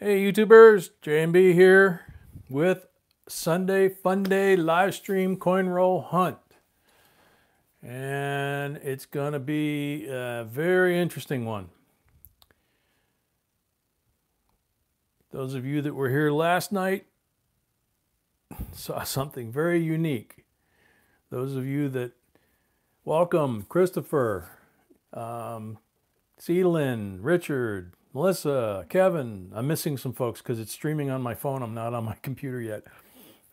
Hey YouTubers, JB here with Sunday Funday live stream coin roll hunt. And it's going to be a very interesting one. Those of you that were here last night saw something very unique. Those of you that welcome, Christopher, Celine, Richard, Melissa, Kevin. I'm missing some folks because it's streaming on my phone. I'm not on my computer yet.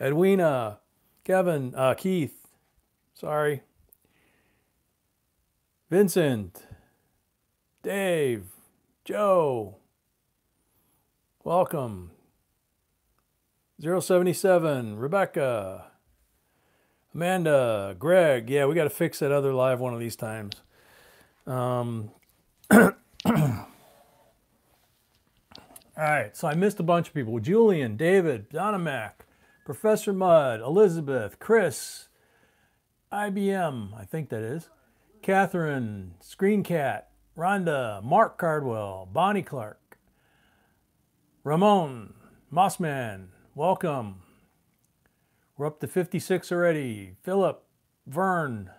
Edwina, Kevin, Keith, sorry. Vincent, Dave, Joe, welcome. 077, Rebecca, Amanda, Greg. Yeah, we got to fix that other live one of these times. All right, so I missed a bunch of people. Julian, David, Donna Mac, Professor Mudd, Elizabeth, Chris, IBM, I think that is, Catherine, Screen Cat, Rhonda, Mark Cardwell, Bonnie Clark, Ramon, Mossman, welcome. We're up to 56 already. Philip, Vern,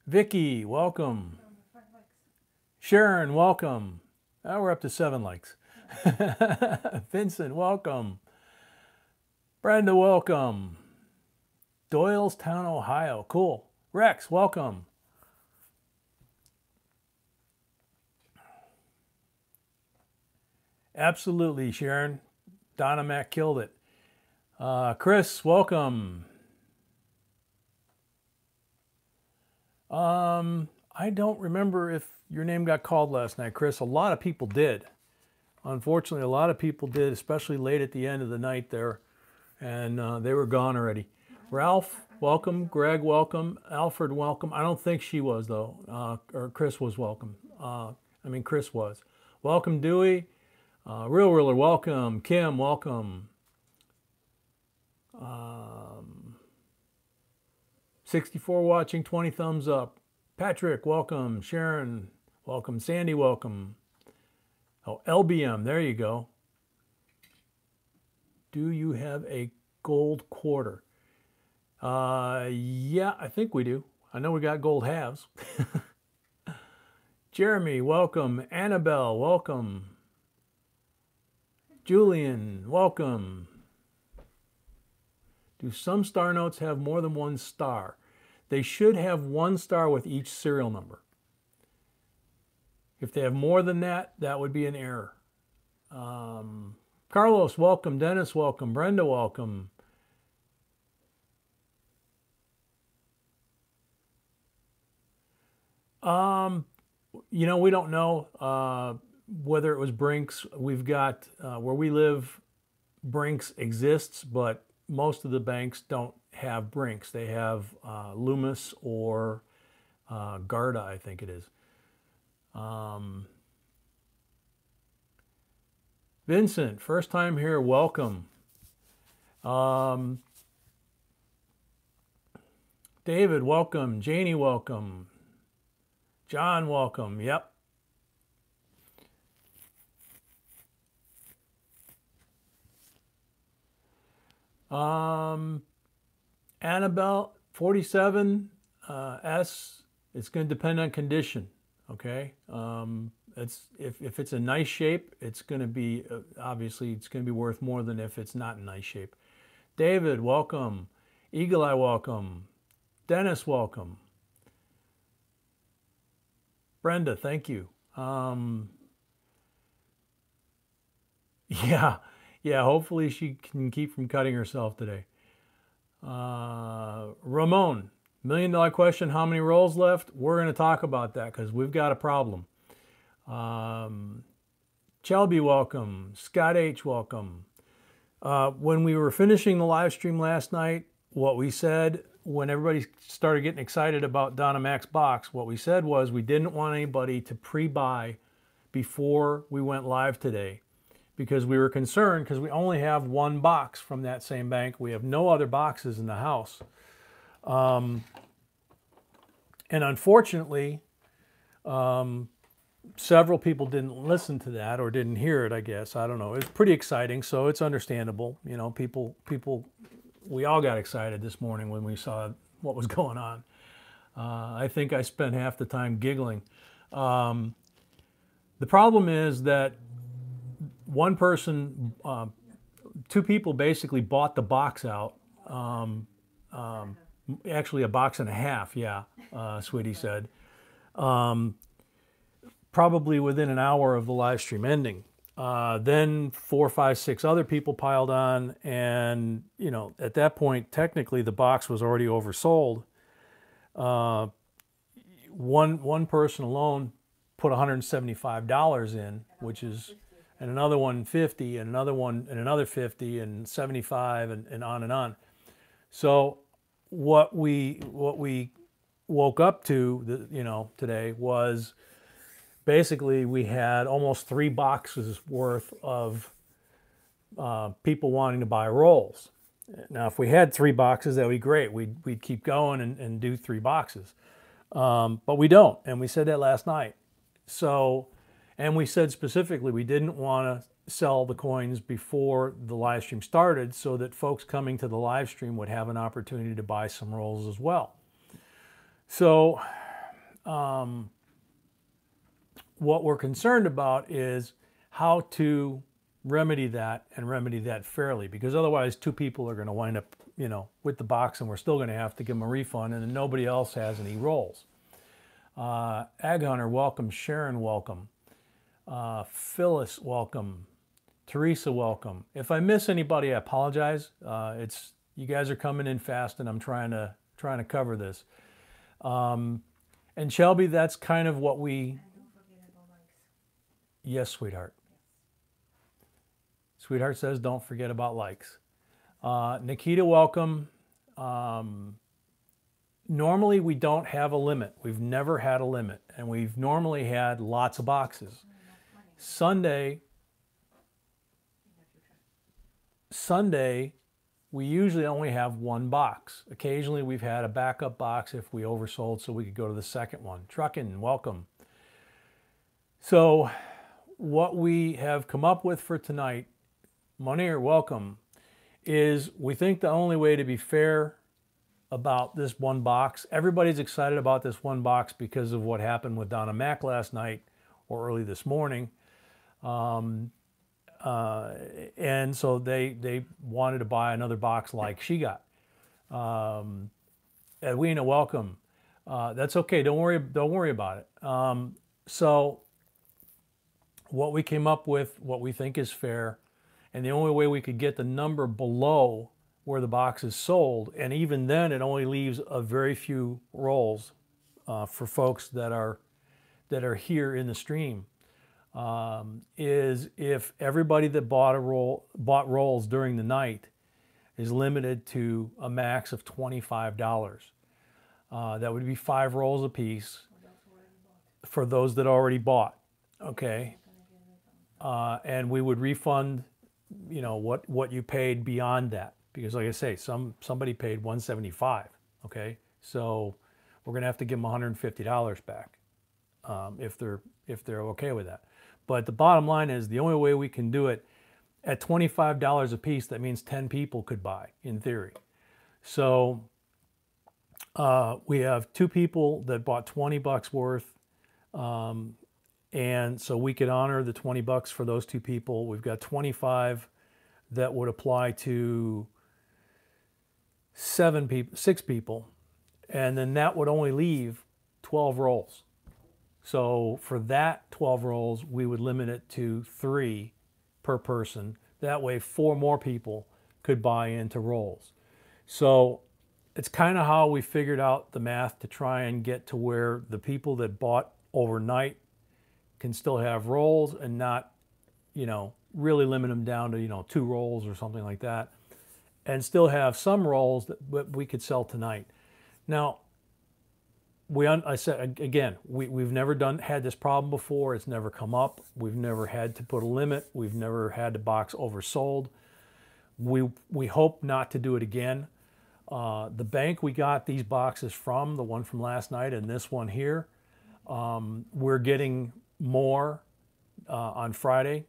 Vicky, welcome. Sharon, welcome. Now we're up to 7 likes. Vincent, welcome. Brenda, welcome. Doylestown, Ohio. Cool. Rex, welcome. Absolutely, Sharon. Donna Mac killed it. Chris, welcome. I don't remember if your name got called last night, Chris. A lot of people did. Unfortunately, a lot of people did, especially late at the end of the night there, and they were gone already. Ralph, welcome. Greg, welcome. Alfred, welcome. I don't think she was, though, or Chris was welcome. Chris was. Welcome, Dewey. Real Ruler, welcome. Kim, welcome. 64 watching, 20 thumbs up. Patrick, welcome. Sharon, welcome. Sandy, welcome. Oh, LBM, there you go. Do you have a gold quarter? Yeah, I think we do. I know we got gold halves. Jeremy, welcome. Annabelle, welcome. Julian, welcome. Do some star notes have more than one star? They should have 1 star with each serial number. If they have more than that, that would be an error. Carlos, welcome. Dennis, welcome. Brenda, welcome. You know, we don't know whether it was Brinks. We've got, where we live, Brinks exists, but most of the banks don't have Brinks. They have Loomis or Garda, I think it is. Vincent, first time here, welcome. David, welcome. Janie, welcome. John, welcome. Yep. Annabelle, 47 S. It's going to depend on condition. Okay. If it's a nice shape, it's going to be obviously it's going to be worth more than if it's not in nice shape. David, welcome. Eagle Eye, welcome. Dennis, welcome. Brenda, thank you. Yeah, hopefully she can keep from cutting herself today. Ramon, $1 million question, how many rolls left? We're going to talk about that because we've got a problem. Shelby, welcome. Scott H, welcome. When we were finishing the live stream last night, what we said when everybody started getting excited about Donna Mac's box, what we said was we didn't want anybody to pre-buy before we went live today because we were concerned because we only have 1 box from that same bank. We have no other boxes in the house. And unfortunately, several people didn't listen to that or didn't hear it, I guess. I don't know. It's pretty exciting, so it's understandable. You know, we all got excited this morning when we saw what was going on. I think I spent half the time giggling. The problem is that one person, two people basically bought the box out. Actually, a box and a half, yeah, Sweetie said. Probably within an hour of the live stream ending. Then 4, 5, 6 other people piled on, and you know, at that point, technically the box was already oversold. One person alone put $175 in, which is, and another one 50, and another one and another 50, and 75, and on and on. So what we woke up to, you know, today was basically we had almost 3 boxes worth of people wanting to buy rolls. Now, if we had 3 boxes, that would be great. We'd keep going and do 3 boxes. But we don't, and we said that last night. So, and we said specifically we didn't want to sell the coins before the live stream started so that folks coming to the live stream would have an opportunity to buy some rolls as well. So, what we're concerned about is how to remedy that and remedy that fairly, because otherwise 2 people are going to wind up, you know, with the box, and we're still going to have to give them a refund, and then nobody else has any rolls. Ag Hunter, welcome. Sharon, welcome. Phyllis, welcome. Teresa, welcome. If I miss anybody, I apologize. It's, you guys are coming in fast, and I'm trying to cover this. And Shelby, that's kind of what we. Yes, sweetheart. Sweetheart says, don't forget about likes. Nikita, welcome. Normally, we don't have a limit. We've never had a limit, and we've normally had lots of boxes. Sunday, we usually only have 1 box. Occasionally, we've had a backup box if we oversold so we could go to the second one. Truckin', welcome. So what we have come up with for tonight, Munir, welcome, is we think the only way to be fair about this 1 box, everybody's excited about this 1 box because of what happened with Donna Mack last night or early this morning. And so they wanted to buy another box like she got. Edwina, welcome. That's okay. Don't worry about it. So what we came up with, what we think is fair, and the only way we could get the number below where the box is sold, and even then it only leaves a very few rolls for folks that are here in the stream, is if everybody that bought rolls during the night is limited to a max of $25. That would be 5 rolls a piece for those that already bought. Okay. And we would refund, you know, what you paid beyond that, because like I say, somebody paid $175. Okay, so we're gonna have to give them $150 back if they're okay with that. But the bottom line is the only way we can do it at $25 a piece, that means 10 people could buy in theory. So we have 2 people that bought $20 worth. And so we could honor the $20 for those 2 people. We've got 25 that would apply to 6 people. And then that would only leave 12 rolls. So for that 12 rolls, we would limit it to 3 per person. That way 4 more people could buy into rolls. So it's kind of how we figured out the math to try and get to where the people that bought overnight can still have rolls and not, you know, really limit them down to, you know, 2 rolls or something like that, and still have some rolls that we could sell tonight. Now, I said again, we've never had this problem before. It's never come up. We've never had to put a limit. We've never had the box oversold. We hope not to do it again. The bank we got these boxes from, the one from last night and this one here, we're getting more on Friday.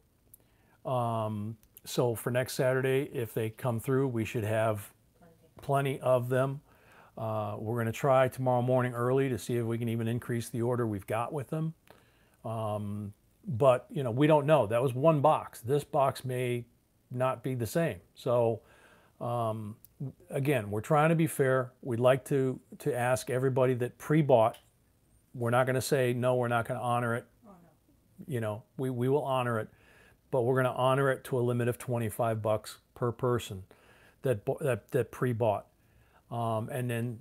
So for next Saturday, if they come through, we should have plenty of them. We're going to try tomorrow morning early to see if we can even increase the order we've got with them. But, you know, we don't know. That was one box. This box may not be the same. So, again, we're trying to be fair. We'd like to ask everybody that pre-bought. We're not going to say, no, we're not going to honor it. Oh, no. You know, we will honor it. But we're going to honor it to a limit of $25 per person that pre-bought. And then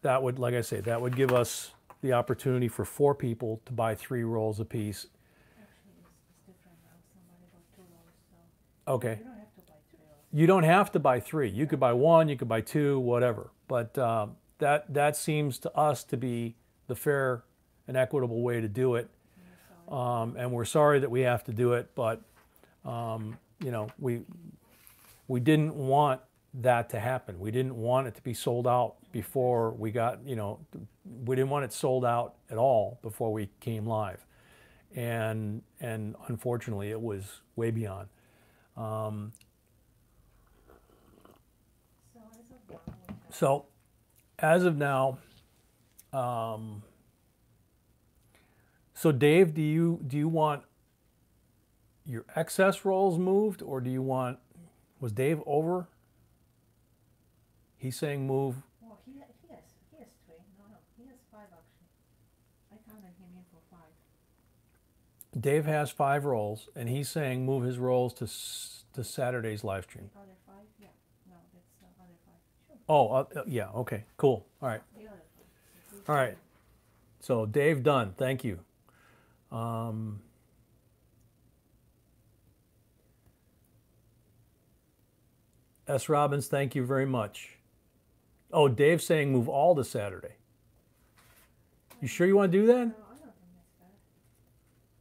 that would, like I say, that would give us the opportunity for 4 people to buy 3 rolls apiece. Actually, it's different now. Somebody bought 2 rolls, so Okay. you don't have to buy 3 rolls. You don't have to buy 3. You could buy 1, you could buy 2, whatever. But that seems to us to be the fair and equitable way to do it. And we're sorry that we have to do it, but you know, we didn't want that to happen. We didn't want it to be sold out before we got, you know, we didn't want it sold out at all before we came live. And unfortunately, it was way beyond. So as of now, so Dave, do you want your excess rolls moved, or do you want, was Dave over? He's saying move. Well, he has 3. No, he has 5 actually. I counted him in for 5. Dave has 5 rolls, and he's saying move his rolls to Saturday's live stream. The other 5? Yeah. No, that's other 5. Sure. Oh, yeah. Okay. Cool. All right. The other 5. All right. So Dave, done. Thank you. S. Robbins, thank you very much. Oh, Dave's saying move all to Saturday. You sure you want to do that? No, I don't think that's fair.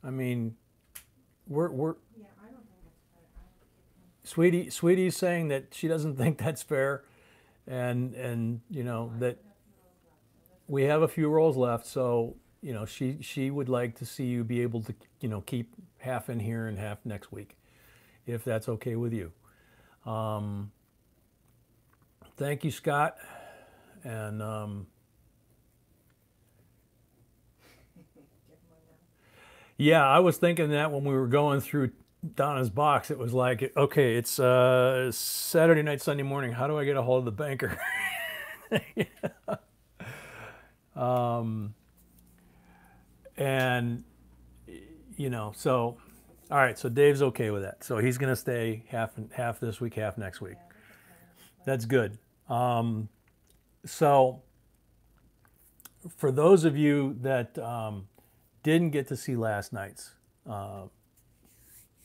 I mean, we're Yeah, I don't think that's fair. I would keep him. Sweetie's saying that she doesn't think that's fair, and you know that we have a few rolls left, so you know she would like to see you be able to, you know, keep half in here and half next week, if that's okay with you. Thank you, Scott, and yeah, I was thinking that when we were going through Donna's box, it was like, okay, it's Saturday night, Sunday morning. How do I get a hold of the banker? And you know, so all right, so Dave's okay with that. So he's gonna stay half this week, half next week. That's good. So for those of you that didn't get to see last night's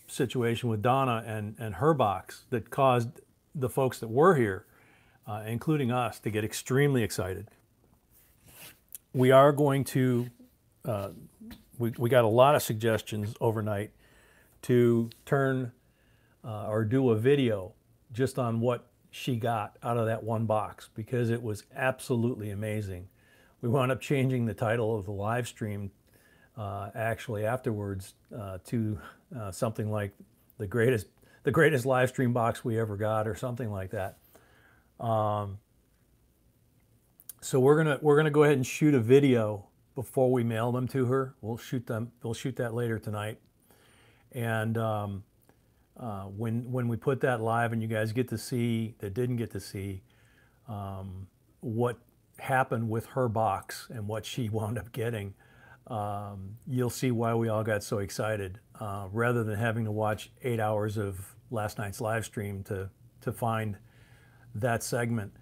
situation with Donna and her box that caused the folks that were here, including us, to get extremely excited, we are going to, we got a lot of suggestions overnight to turn or do a video just on what she got out of that one box, because it was absolutely amazing. We wound up changing the title of the live stream actually afterwards to something like the greatest live stream box we ever got, or something like that. So we're gonna go ahead and shoot a video before we mail them to her. We'll shoot that later tonight, and when we put that live and you guys get to see, that didn't get to see, what happened with her box and what she wound up getting, you'll see why we all got so excited, rather than having to watch 8 hours of last night's live stream to find that segment.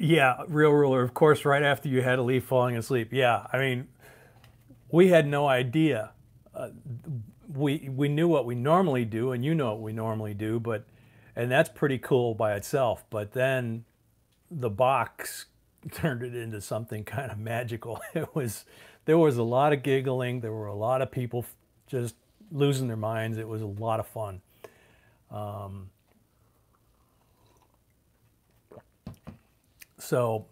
Yeah, Real Ruler, of course, right after you had to leave falling asleep. Yeah, I mean, we had no idea. We knew what we normally do, and you know what we normally do, and that's pretty cool by itself. But then the box turned it into something kind of magical. There was a lot of giggling. There were a lot of people just losing their minds. It was a lot of fun. So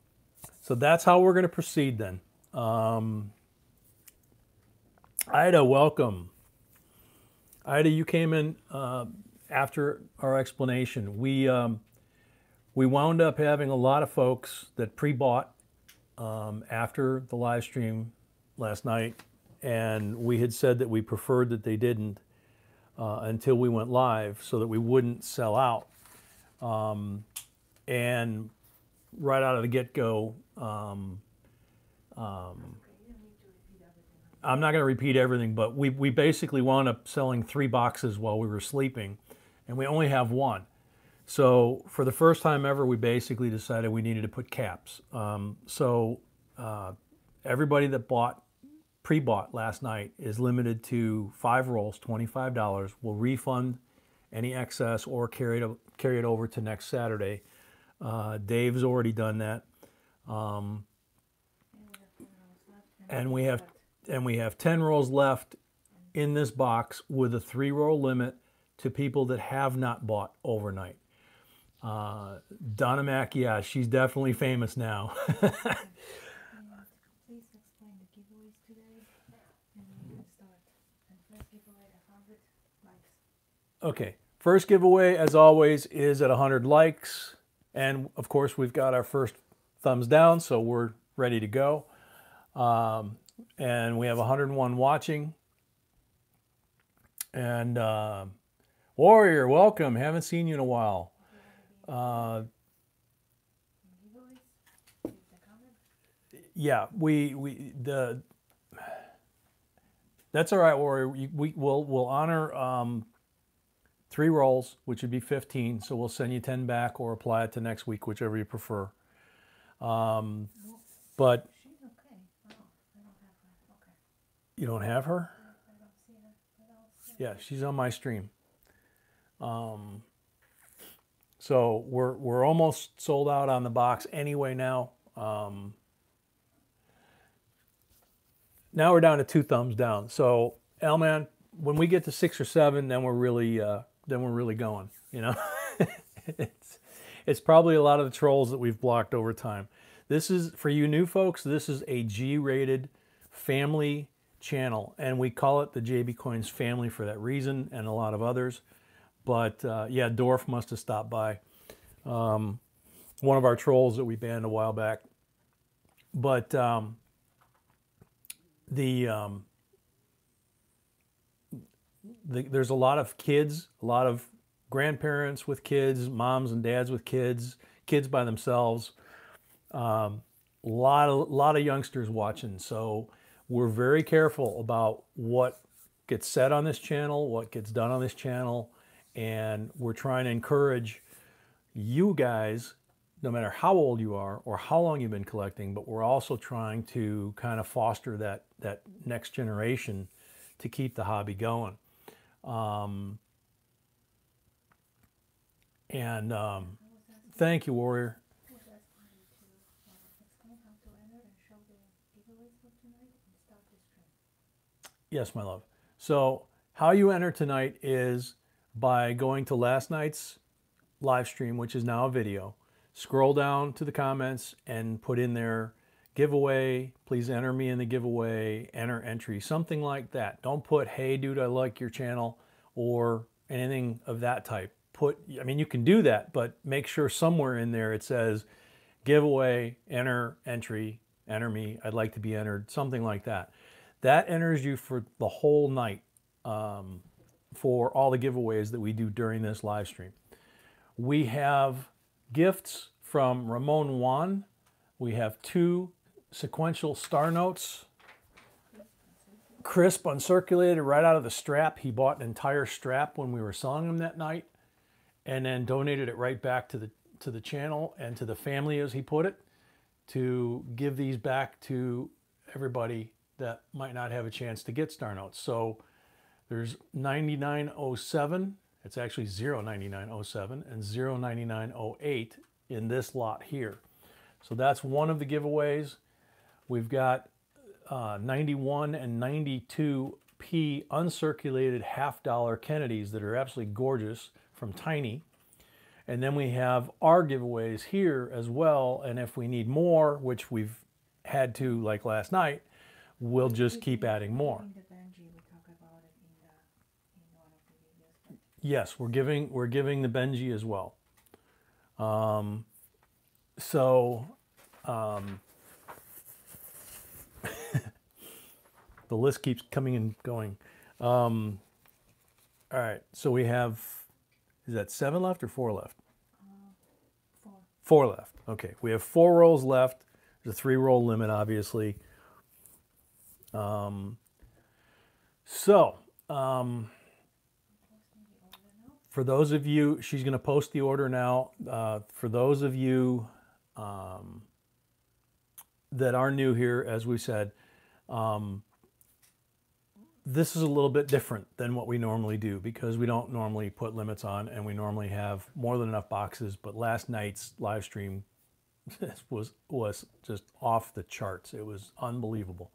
that's how we're going to proceed then. Ida, welcome. Ida, you came in after our explanation. We wound up having a lot of folks that pre-bought after the live stream last night, and we had said that we preferred that they didn't until we went live so that we wouldn't sell out. And right out of the get-go, I'm not going to repeat everything, but we basically wound up selling 3 boxes while we were sleeping, and we only have 1. So for the first time ever, we basically decided we needed to put caps. Everybody that pre-bought last night is limited to 5 rolls, $25. We'll refund any excess or carry it over to next Saturday. Dave's already done that. And we have 10 rolls left in this box with a 3-roll limit to people that have not bought overnight. Donna Mack, yeah, she's definitely famous now. Please explain the giveaways today, and we can start. And first giveaway 100 likes. Okay, first giveaway, as always, is at 100 likes. And of course, we've got our first thumbs down, so we're ready to go. And we have 101 watching. And Warrior, welcome. Haven't seen you in a while. Yeah, that's all right, Warrior. We'll honor 3 rolls, which would be 15. So we'll send you 10 back or apply it to next week, whichever you prefer. But She's okay. Oh, I don't have her. Okay. You don't have her? I don't see her. I don't see her. Yeah, she's on my stream. So we're almost sold out on the box anyway now. Now we're down to 2 thumbs down. So Elman, when we get to 6 or 7, then we're really going. You know, it's probably a lot of the trolls that we've blocked over time. This is, for you new folks, this is a G-rated family channel, and we call it the JB Coins family for that reason and a lot of others. But yeah, Dorf must have stopped by. One of our trolls that we banned a while back. But there's a lot of kids, a lot of grandparents with kids, moms and dads with kids, kids by themselves. A lot of youngsters watching. So we're very careful about what gets said on this channel, what gets done on this channel, and we're trying to encourage you guys, no matter how old you are or how long you've been collecting, but we're also trying to kind of foster that next generation to keep the hobby going. Thank you, Warrior. Yes, my love. So how you enter tonight is by going to last night's live stream, which is now a video. Scroll down to the comments and put in there, giveaway, please enter me in the giveaway, enter entry, something like that. Don't put, hey dude, I like your channel, or anything of that type. I mean, you can do that, but make sure somewhere in there it says giveaway, enter entry, enter me, I'd like to be entered, something like that. That enters you for the whole night for all the giveaways that we do during this live stream. We have gifts from Ramon Juan. We have 2 sequential star notes. Crisp, uncirculated, right out of the strap. He bought an entire strap when we were selling them that night and then donated it right back to the channel and to the family, as he put it, to give these back to everybody that might not have a chance to get star notes. So there's 9907, it's actually 09907 and 09908 in this lot here. So that's one of the giveaways. We've got 91 and 92p uncirculated $50 Kennedys that are absolutely gorgeous from Tiny. And then we have our giveaways here as well. And if we need more, which we've had to, like last night, we'll just keep adding more. The Benji, we talk about it in one of the videos. But Yes, we're giving the Benji as well. The list keeps coming and going. All right, so we have, is that 7 left or 4 left? 4. 4 left. Okay, we have 4 rolls left. There's a 3 roll limit, obviously. For those of you, she's going to post the order now. For those of you that are new here, as we said, this is a little bit different than what we normally do because we don't normally put limits on and we normally have more than enough boxes. But last night's live stream was just off the charts. It was unbelievable.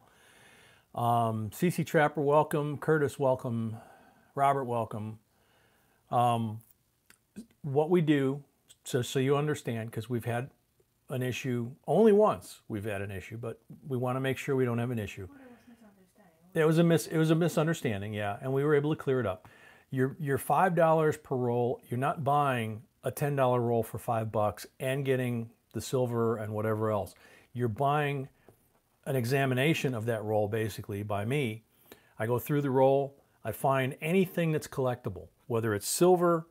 CC Trapper, welcome. Curtis, welcome. Robert, welcome. What we do, so you understand, because we've had an issue, only once we've had an issue, but we want to make sure we don't have an issue. It was a misunderstanding, yeah, and we were able to clear it up. Your $5 per roll, you're not buying a $10 roll for $5 and getting the silver and whatever else. You're buying an examination of that roll basically by me. I go through the roll, I find anything that's collectible, whether it's silver,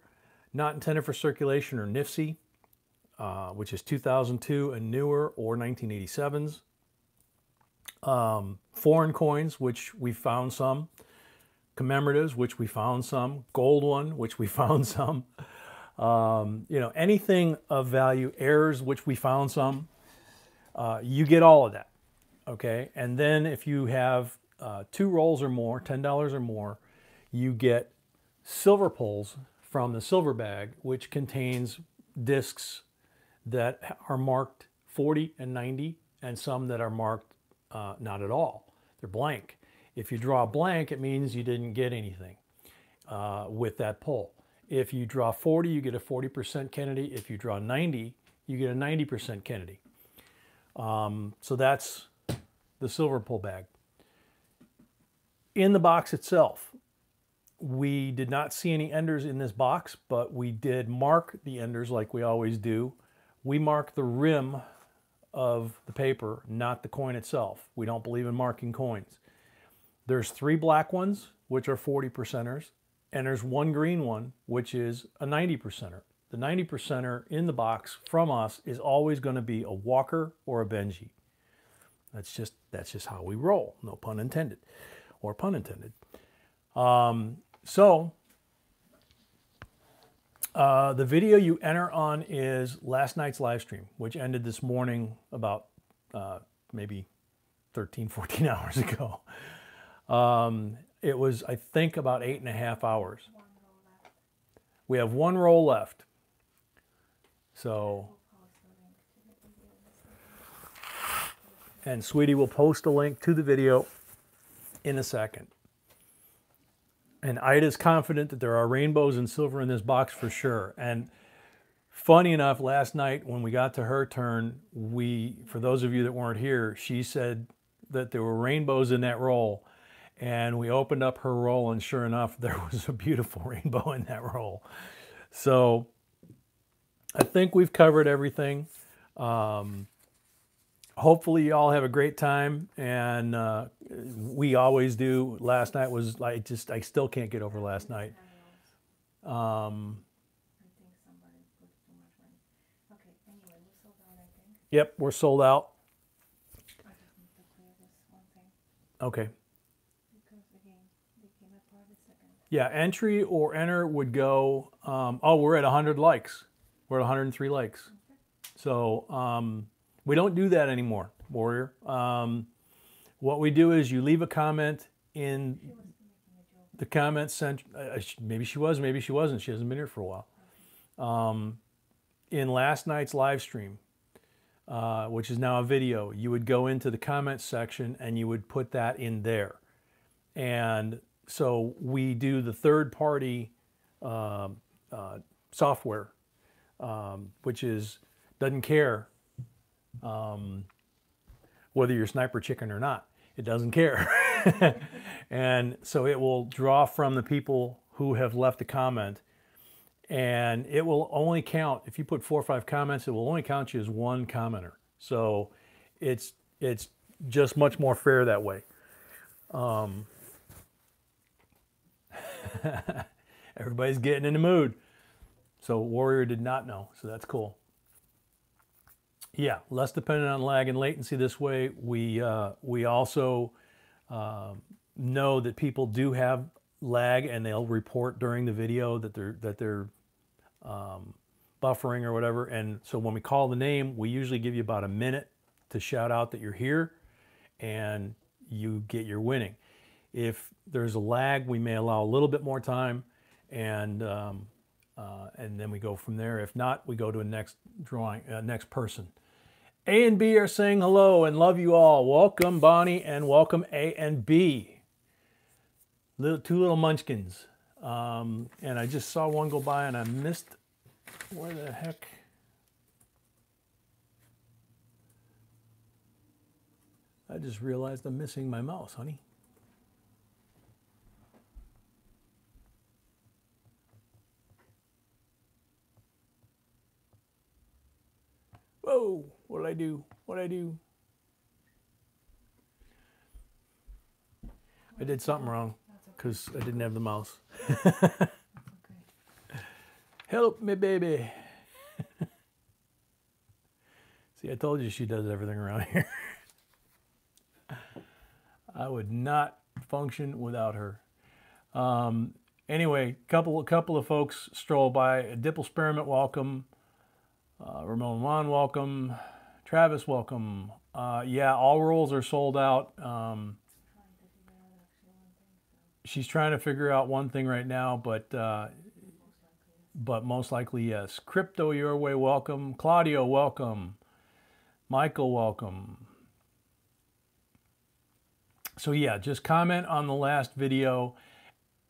not intended for circulation, or NIFC, which is 2002 and newer, or 1987s. Foreign coins, which we found some. Commemoratives, which we found some. Gold one, which we found some. You know, anything of value. Adheres, which we found some. You get all of that, okay? And then if you have 2 rolls or more, $10 or more, you get silver pulls from the silver bag, which contains discs that are marked 40 and 90, and some that are marked not at all. They're blank. If you draw blank, it means you didn't get anything with that pull. If you draw 40, you get a 40% Kennedy. If you draw 90, you get a 90% Kennedy. So that's the silver pull bag. In the box itself, we did not see any enders in this box, but we did mark the enders like we always do. We mark the rim of the paper, not the coin itself. We don't believe in marking coins. There's 3 black ones, which are 40%ers, and there's 1 green one, which is a 90%er. The 90%er in the box from us is always going to be a Walker or a Benji. That's just how we roll. No pun intended, or pun intended. The video you enter on is last night's live stream, which ended this morning about maybe 13, 14 hours ago. It was, I think, about 8.5 hours. We have 1 roll left. So, and Sweetie will post a link to the video in a second. And Ida's confident that there are rainbows and silver in this box for sure. And funny enough, last night when we got to her turn, for those of you that weren't here, she said that there were rainbows in that roll. And we opened up her roll, and sure enough, there was a beautiful rainbow in that roll. So I think we've covered everything. Hopefully you all have a great time, and we always do. Last night was, I still can't get over last night. I think somebody put too much money. Okay, anyway, we're sold out, I think. Yep, we're sold out. I just need to clear this one thing. Okay. Because again, they came apart the second. Yeah, entry or enter would go, oh, we're at 100 likes. We're at 103 likes. Okay. So we don't do that anymore, Warrior. What we do is you leave a comment in the comment section. Maybe she was, maybe she wasn't. She hasn't been here for a while. In last night's live stream, which is now a video, you would go into the comments section and you would put that in there. And so we do the third-party software, which doesn't care whether you're sniper chicken or not. It doesn't care. And so it will draw from the people who have left a comment, and it will only count, if you put 4 or 5 comments, it will only count you as one commenter. So it's just much more fair that way. Everybody's getting in the mood. So Warrior did not know, so that's cool. Yeah, less dependent on lag and latency this way. We also know that people do have lag, and they'll report during the video that they're buffering or whatever. And so when we call the name, we usually give you about a minute to shout out that you're here, and you get your winning. If there's a lag, we may allow a little bit more time, and then we go from there. If not, we go to a next drawing, next person. A and B are saying hello and love you all. Welcome, Bonnie, and welcome A and B. Two little munchkins. And I just saw one go by and I missed, where the heck? I just realized I'm missing my mouse, honey. Whoa, what'd I do? What'd I do? I did something wrong because I didn't have the mouse. Okay. Help me, baby. See, I told you she does everything around here. I would not function without her. Anyway, couple of folks stroll by. Dipple Spearmint, welcome. Ramon Juan, welcome. Travis, welcome. Yeah, all rolls are sold out. She's trying to figure out one thing right now, but most likely yes. Crypto Your Way, welcome. Claudio, welcome. Michael, welcome. So yeah, just comment on the last video,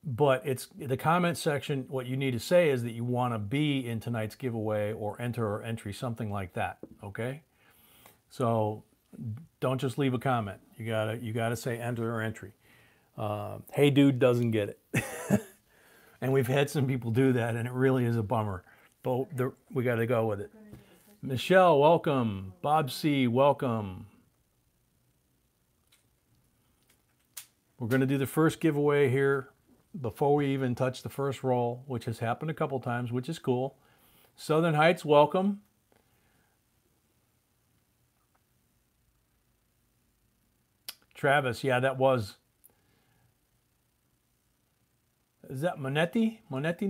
but it's the comment section. What you need to say is that you want to be in tonight's giveaway, or enter or entry, something like that. Okay. So don't just leave a comment. You gotta say enter or entry. Hey dude doesn't get it. And we've had some people do that, and it really is a bummer. But we got to go with it. Michelle, welcome. Bob C, welcome. We're going to do the first giveaway here before we even touch the first roll, which has happened a couple times, which is cool. Southern Heights, welcome. Travis, yeah, that was. Is that Monetti? Monetti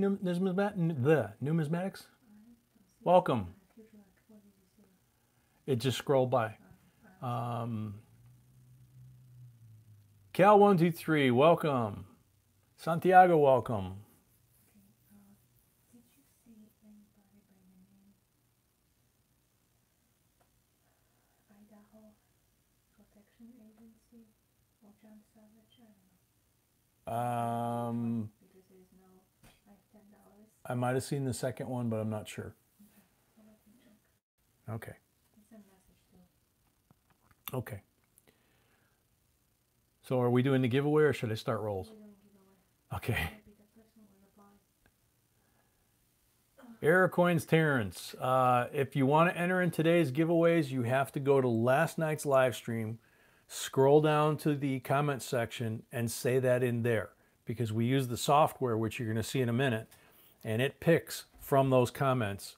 Numismatics? Welcome. It just scrolled by. Cal123, welcome. Santiago, welcome. Did you see anybody by the name Idaho Protection Agency or John Savage? I don't know. Because there's no, I have $10. I might have seen the second one, but I'm not sure. Okay, I'll let you check. Okay. It's a message too. Okay. So are we doing the giveaway, or should I start rolls? We're doing giveaway. Okay. Maybe the person will reply. Error Coins Terrence. If you want to enter in today's giveaways, you have to go to last night's live stream, scroll down to the comment section, and say that in there, because we use the software, which you're going to see in a minute, and it picks from those comments.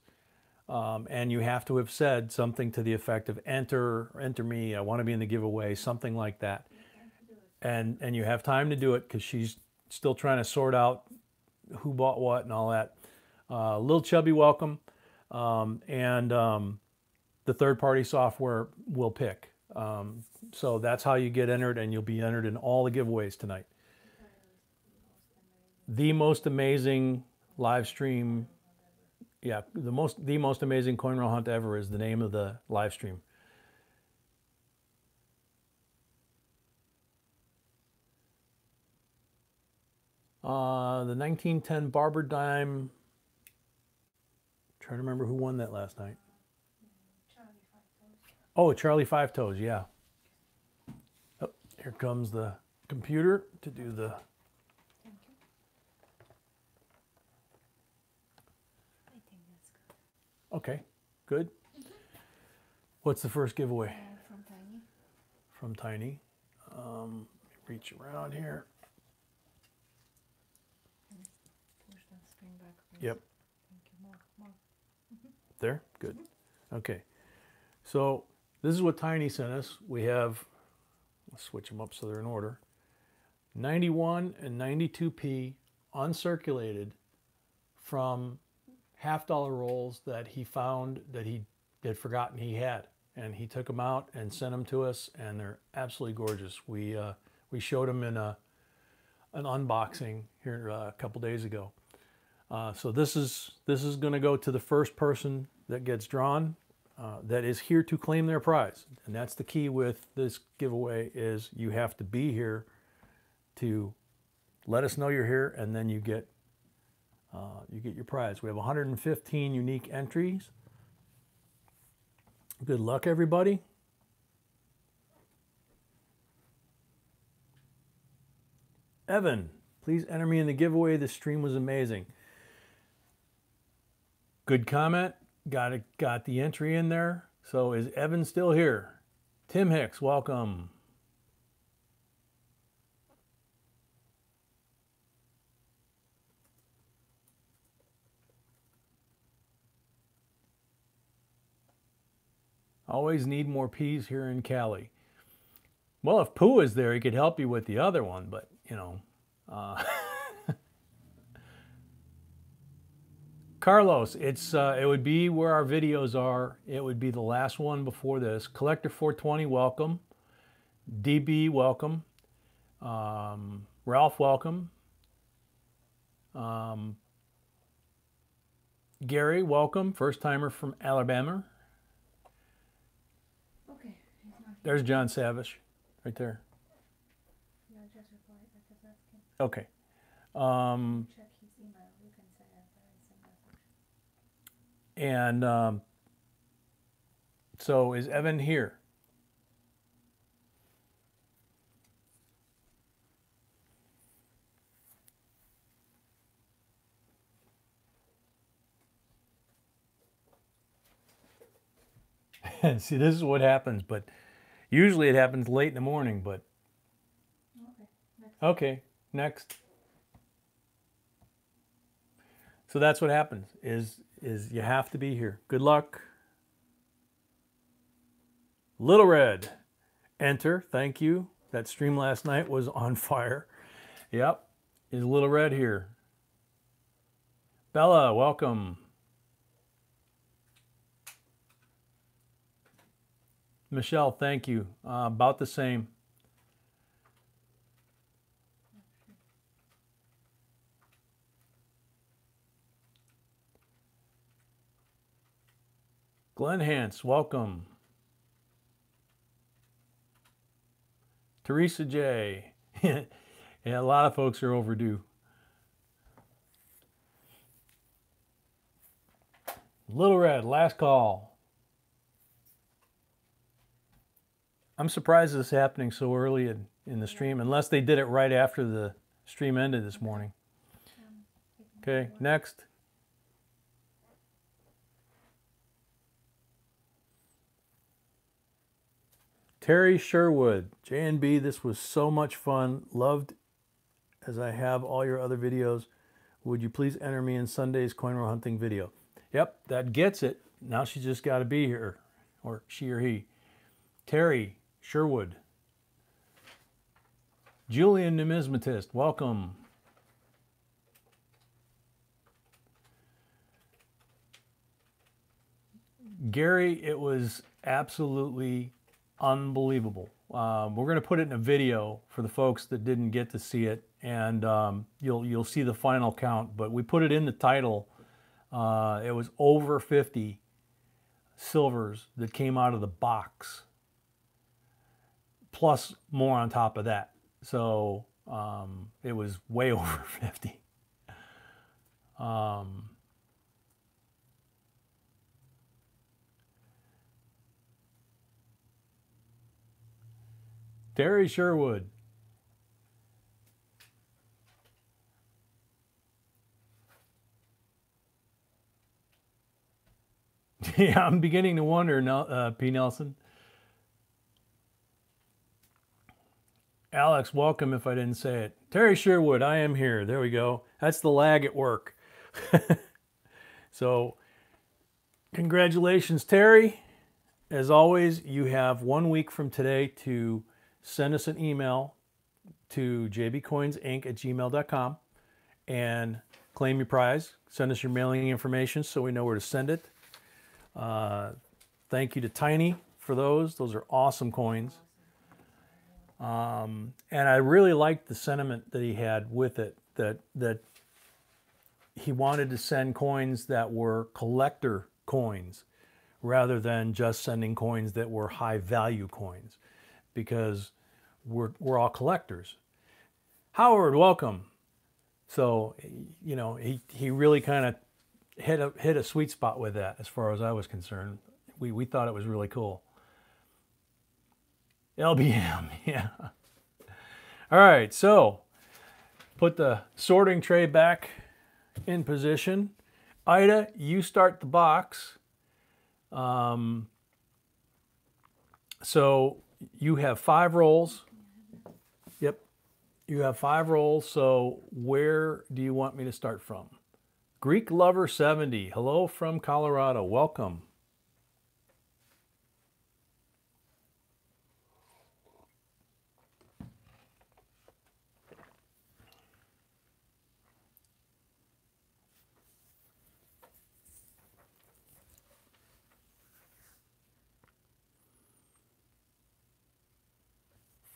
And you have to have said something to the effect of enter me, I want to be in the giveaway, something like that. And you have time to do it, because she's still trying to sort out who bought what and all that. Lil Chubby, welcome. The third-party software will pick. So that's how you get entered, and you'll be entered in all the giveaways tonight. The most amazing live stream, yeah, the most amazing coin roll hunt ever is the name of the live stream. The 1910 Barber Dime. Trying to remember who won that last night. Charlie 5 Toes. Oh, Charlie 5 Toes, yeah. Here comes the computer to do the... Thank you. I think that's good. Okay, good. What's the first giveaway? From Tiny. From Tiny. Reach around here. Push the screen back, please. Yep. Thank you. More. There? Good. Okay. So this is what Tiny sent us. We have, let's switch them up so they're in order. 91 and 92p uncirculated from half-dollar rolls that he found that he had forgotten he had. And he took them out and sent them to us, and they're absolutely gorgeous. We showed them in an unboxing here a couple days ago. So this is going to go to the first person that gets drawn that is here to claim their prize. And that's the key with this giveaway, is you have to be here to let us know you're here, and then you get your prize. We have 115 unique entries. Good luck, everybody. Evan, please enter me in the giveaway. This stream was amazing. Good comment. Got the entry in there. So is Evan still here? Tim Hicks, welcome. Always need more peas here in Cali. Well, if Pooh is there, he could help you with the other one, but, you know. Carlos, it would be where our videos are. It would be the last one before this. Collector 420, welcome. DB, welcome. Ralph, welcome. Gary, welcome. First timer from Alabama. Okay, he's not here. There's John Savage, right there. Yeah, just reply. I just asked him. Okay. Check his email. You can say it. And so is Evan here? See, this is what happens, but usually it happens late in the morning, but okay, next. So that's what happens, is you have to be here. Good luck. Little Red, enter, thank you. That stream last night was on fire. Yep, is Little Red here. Bella, welcome. Michelle, thank you. About the same. Glenn Hance, welcome. Teresa J. Yeah, a lot of folks are overdue. Little Red, last call. I'm surprised this is happening so early in the stream, unless they did it right after the stream ended this morning. Okay, next. Terry Sherwood, J&B, this was so much fun. Loved as I have all your other videos. Would you please enter me in Sunday's coin roll hunting video? Yep, that gets it. Now she's just got to be here, or she or he. Terry Sherwood. Julian Numismatist, welcome. Gary, it was absolutely unbelievable. We're going to put it in a video for the folks that didn't get to see it, and you'll see the final count, but we put it in the title. It was over 50 silvers that came out of the box, plus more on top of that. So it was way over 50. Terry Sherwood. Yeah, I'm beginning to wonder, P. Nelson. Alex, welcome if I didn't say it. Terry Sherwood, I am here. There we go. That's the lag at work. So, congratulations, Terry. As always, you have 1 week from today to send us an email to jbcoinsinc@gmail.com and claim your prize. Send us your mailing information so we know where to send it. Thank you to Tiny for those. Those are awesome coins. And I really liked the sentiment that he had with it, that he wanted to send coins that were collector coins rather than just sending coins that were high value coins, because we're all collectors. Howard, welcome. So, you know, he really kind of hit a sweet spot with that as far as I was concerned. We thought it was really cool. LBM, yeah. All right, so put the sorting tray back in position. Ida, you start the box. So you have 5 rolls. Yep, you have 5 rolls. So where do you want me to start from? Greek Lover 70, hello from Colorado, welcome.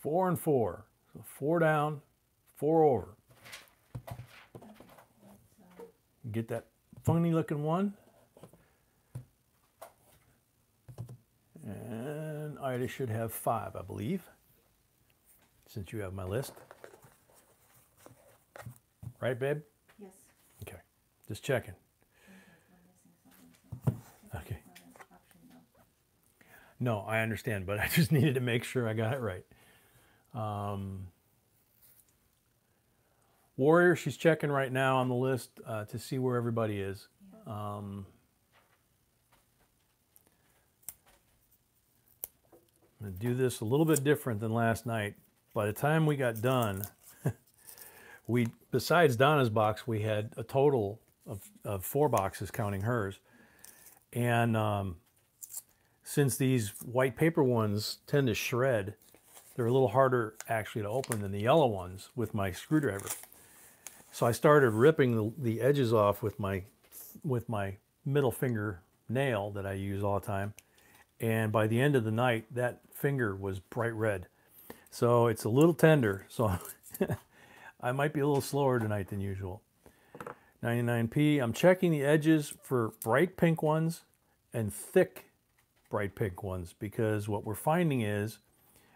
Four and 4. So 4 down, 4 over. Get that funny looking one. And Ida should have 5, I believe, since you have my list. Right, babe? Yes. Okay, just checking. Okay. No, I understand, but I just needed to make sure I got it right. Warrior, she's checking right now on the list to see where everybody is. I'm going to do this a little bit different than last night. By the time we got done, besides Donna's box, we had a total of 4 boxes counting hers. And since these white paper ones tend to shred, they're a little harder actually to open than the yellow ones with my screwdriver. So I started ripping the edges off with my middle finger nail that I use all the time. And by the end of the night, that finger was bright red. So it's a little tender. So I might be a little slower tonight than usual. 99p. I'm checking the edges for bright pink ones and thick bright pink ones, because what we're finding is,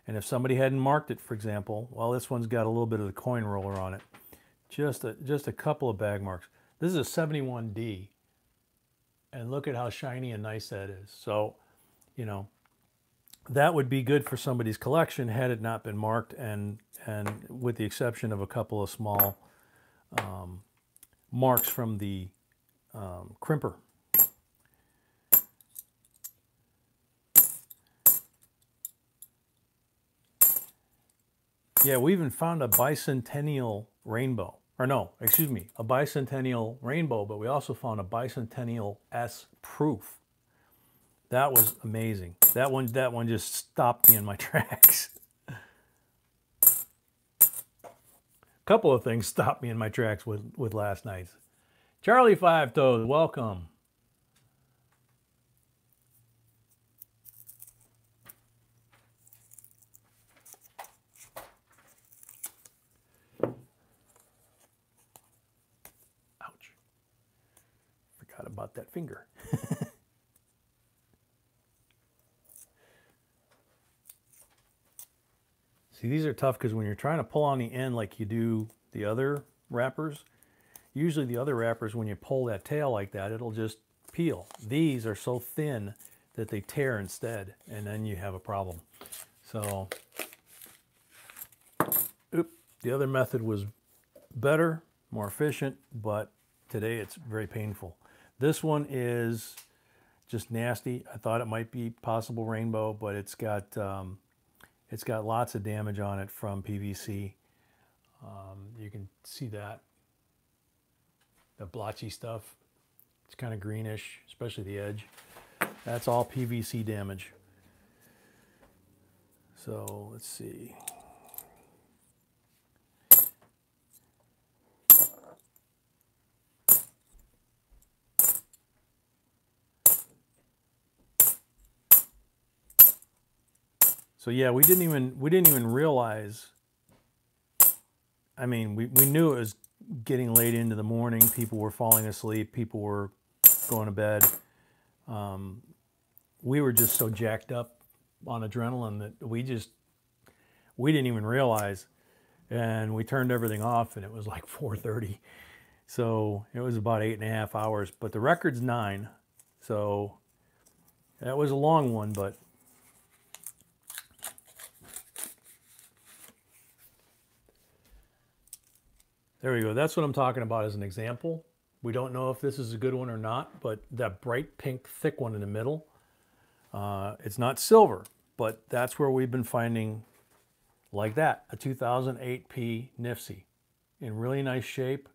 and if somebody hadn't marked it, for example, well, this one's got a little bit of the coin roller on it. Just a couple of bag marks. This is a 71D. And look at how shiny and nice that is. So, you know, that would be good for somebody's collection had it not been marked, and with the exception of a couple of small marks from the crimper. Yeah, we even found a bicentennial rainbow. Or no, excuse me, a bicentennial rainbow, but we also found a bicentennial S proof. That was amazing. That one just stopped me in my tracks. A couple of things stopped me in my tracks with last night's. Charlie Five Toes, welcome. Ouch. Forgot about that finger. See, these are tough because when you're trying to pull on the end like you do the other wrappers, usually the other wrappers, when you pull that tail like that, it'll just peel. These are so thin that they tear instead, and then you have a problem. So The other method was better, more efficient, but today it's very painful. This one is just nasty. I thought it might be possible rainbow, but it's got lots of damage on it from PVC. You can see that, the blotchy stuff. It's kind of greenish, especially the edge. That's all PVC damage. So let's see. So yeah, we didn't even realize. I mean, we knew it was getting late into the morning. People were falling asleep. People were going to bed. We were just so jacked up on adrenaline that we didn't even realize. And we turned everything off, and it was like 4:30. So it was about 8.5 hours. But the record's 9. So that was a long one, but. There we go. That's what I'm talking about as an example. We don't know if this is a good one or not, but that bright pink thick one in the middle, it's not silver, but that's where we've been finding like that, a 2008P NIFC in really nice shape.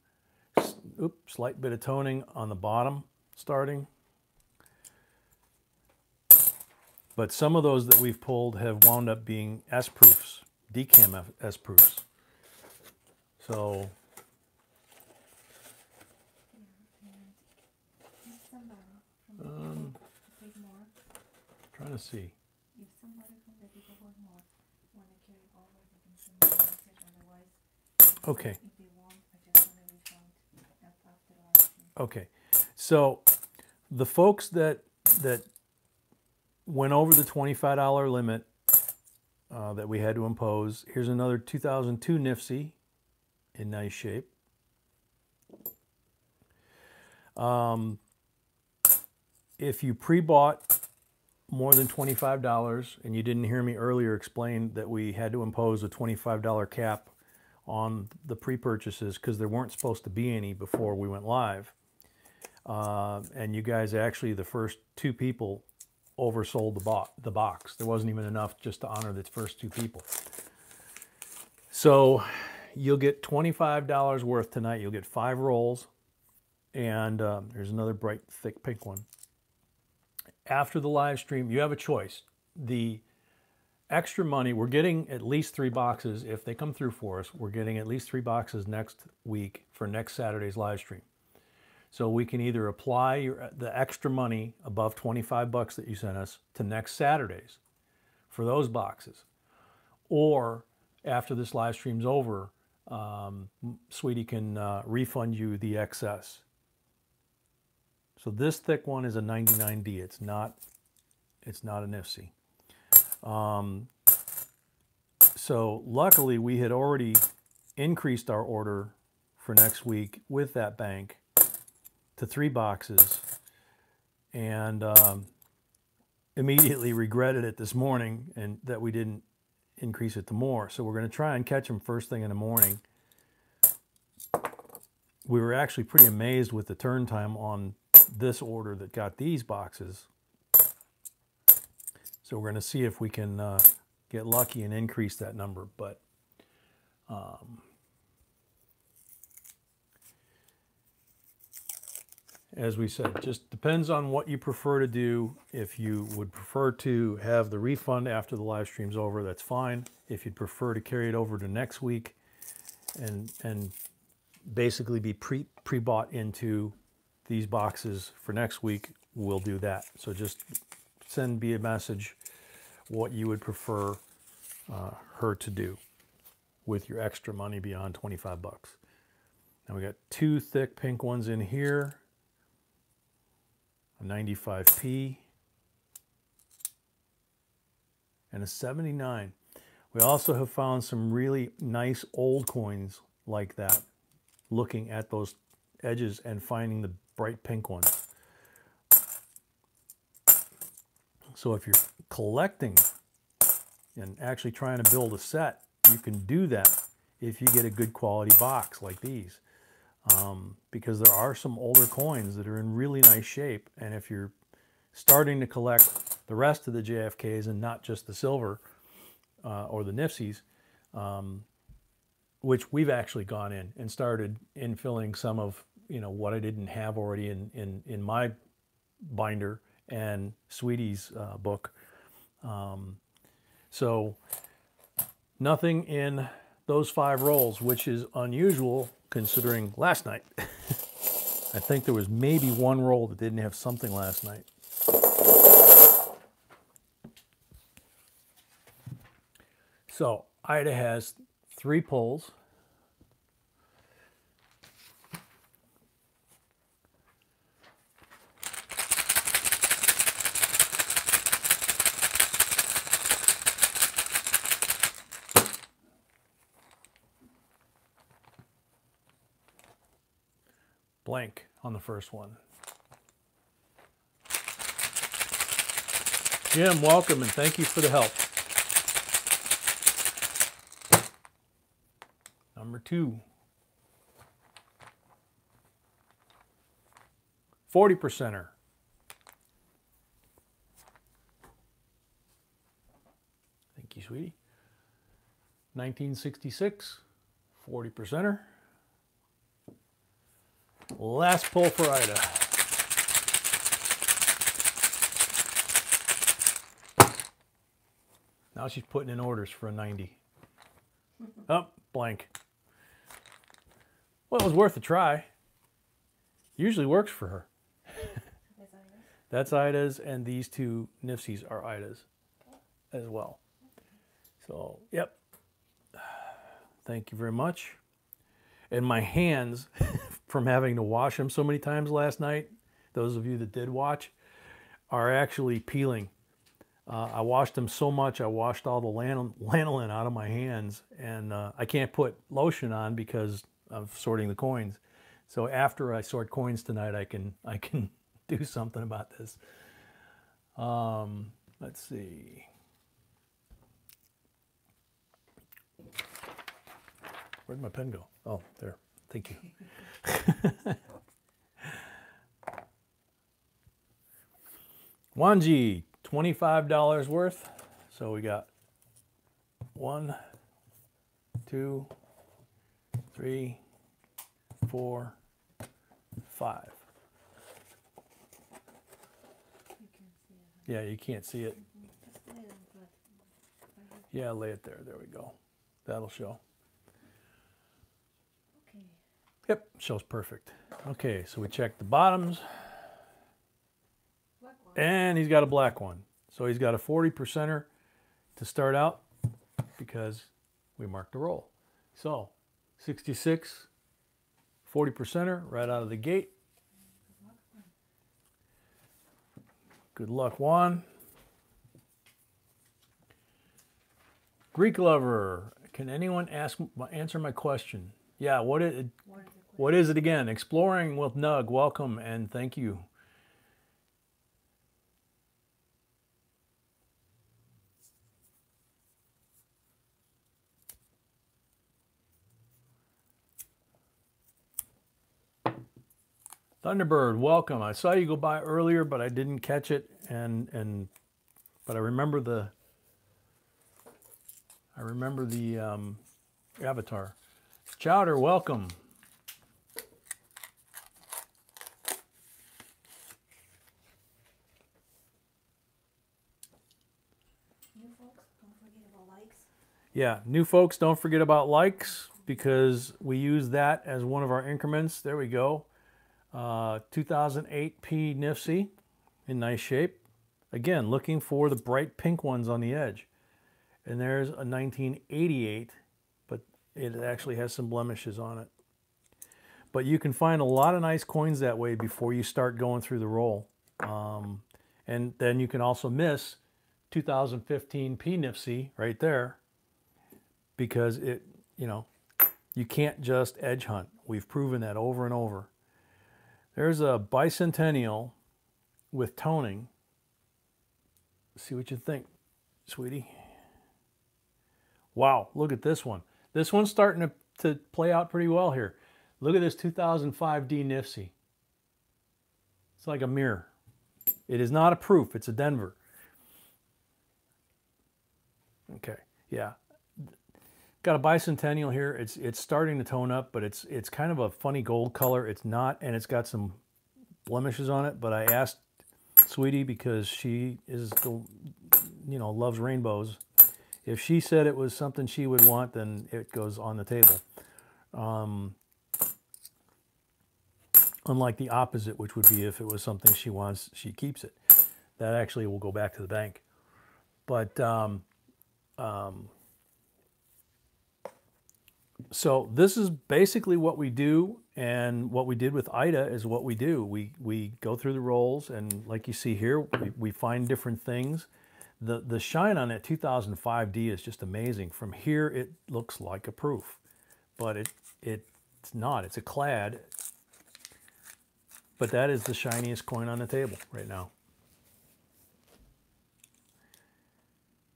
Oops, slight bit of toning on the bottom starting. But some of those that we've pulled have wound up being S-proofs, decam S-proofs. So trying to see. If somebody from the people want more, when they carry over, they can send me a message. Otherwise, Okay. if they want, I just want to refund after the live stream. Okay. So the folks that went over the $25 limit that we had to impose, here's another 2002 NIFC in nice shape. If you pre-bought more than $25, and you didn't hear me earlier explain that we had to impose a $25 cap on the pre-purchases because there weren't supposed to be any before we went live. And you guys actually, the first 2 people oversold the box. There wasn't even enough just to honor the first 2 people. So you'll get $25 worth tonight. You'll get 5 rolls, and there's another bright, thick pink one. After the live stream, you have a choice. The extra money, we're getting at least 3 boxes. If they come through for us, we're getting at least 3 boxes next week for next Saturday's live stream. So we can either apply the extra money above $25 that you sent us to next Saturdays for those boxes. Or after this live stream's over, Sweetie can refund you the excess. So this thick one is a 99D. It's not a NIFC. So luckily we had already increased our order for next week with that bank to 3 boxes, and immediately regretted it this morning and that we didn't increase it to more. So we're going to try and catch them first thing in the morning. We were actually pretty amazed with the turn time on this order that got these boxes. So we're going to see if we can get lucky and increase that number. But as we said, just depends on what you prefer to do. If you would prefer to have the refund after the live stream's over, that's fine. If you'd prefer to carry it over to next week and basically be pre-bought into these boxes for next week, we'll do that. So just send me a message what you would prefer her to do with your extra money beyond $25. Now we got 2 thick pink ones in here, a 95P and a 79. We also have found some really nice old coins like that, looking at those edges and finding the bright pink ones. So if you're collecting and actually trying to build a set, you can do that if you get a good quality box like these. Because there are some older coins that are in really nice shape, and if you're starting to collect the rest of the JFKs and not just the silver or the NIFCs, which we've actually gone in and started infilling some of what I didn't have already in my binder and Sweetie's book. So nothing in those 5 rolls, which is unusual considering last night. I think there was maybe 1 roll that didn't have something last night. So Ida has 3 pulls. Blank on the first one. Jim, welcome and thank you for the help. Number 2. 40%er. Thank you, sweetie. 1966, 40%er. Last pull for Ida. Now she's putting in orders for a 90. Oh, blank. Well, it was worth a try. Usually works for her. That's Ida's, and these 2 NIFCs are Ida's as well. So, yep. Thank you very much. And my hands, from having to wash them so many times last night, those of you that did watch, are actually peeling. I washed them so much, I washed all the lanolin out of my hands, and I can't put lotion on because of sorting the coins. So after I sort coins tonight, I can do something about this. Let's see. Where'd my pen go? Oh, there. Thank you. Wanji, $25 worth. So we got 1, 2, 3, 4, 5. Yeah, you can't see it. Yeah, lay it there. There we go. That'll show. Yep, shows perfect. Okay, so we checked the bottoms. And he's got a black one. So he's got a 40%er to start out because we marked the roll. So 66, 40%er right out of the gate. Good luck, Juan. Greek lover, can anyone answer my question? Yeah, what is it again? Exploring with Nug, welcome and thank you. Thunderbird, welcome. I saw you go by earlier, but I didn't catch it, but I remember the avatar. Chowder, welcome. New folks, don't forget about likes. Yeah, new folks, don't forget about likes because we use that as one of our increments. There we go. 2008 P NIFC in nice shape. Again, looking for the bright pink ones on the edge. And there's a 1988, but it actually has some blemishes on it. But you can find a lot of nice coins that way before you start going through the roll. And then you can also miss 2015 P NIFC right there because you can't just edge hunt. We've proven that over and over. There's a bicentennial with toning. See what you think, sweetie. Wow, look at this one. This one's starting to play out pretty well here. Look at this 2005 D NIFC. It's like a mirror. It is not a proof, it's a Denver. Okay, yeah. Got a bicentennial here. It's starting to tone up, but it's kind of a funny gold color. It's not, and it's got some blemishes on it. But I asked Sweetie, because she is the, you know, loves rainbows. If she said it was something she would want, then it goes on the table. Unlike the opposite, which would be if it was something she wants, she keeps it. That actually will go back to the bank. But so this is basically what we do, and what we did with Ida is what we do. We go through the rolls, and like you see here, we find different things. The shine on that 2005D is just amazing. From here, it looks like a proof, but it's not. It's a clad, but that is the shiniest coin on the table right now.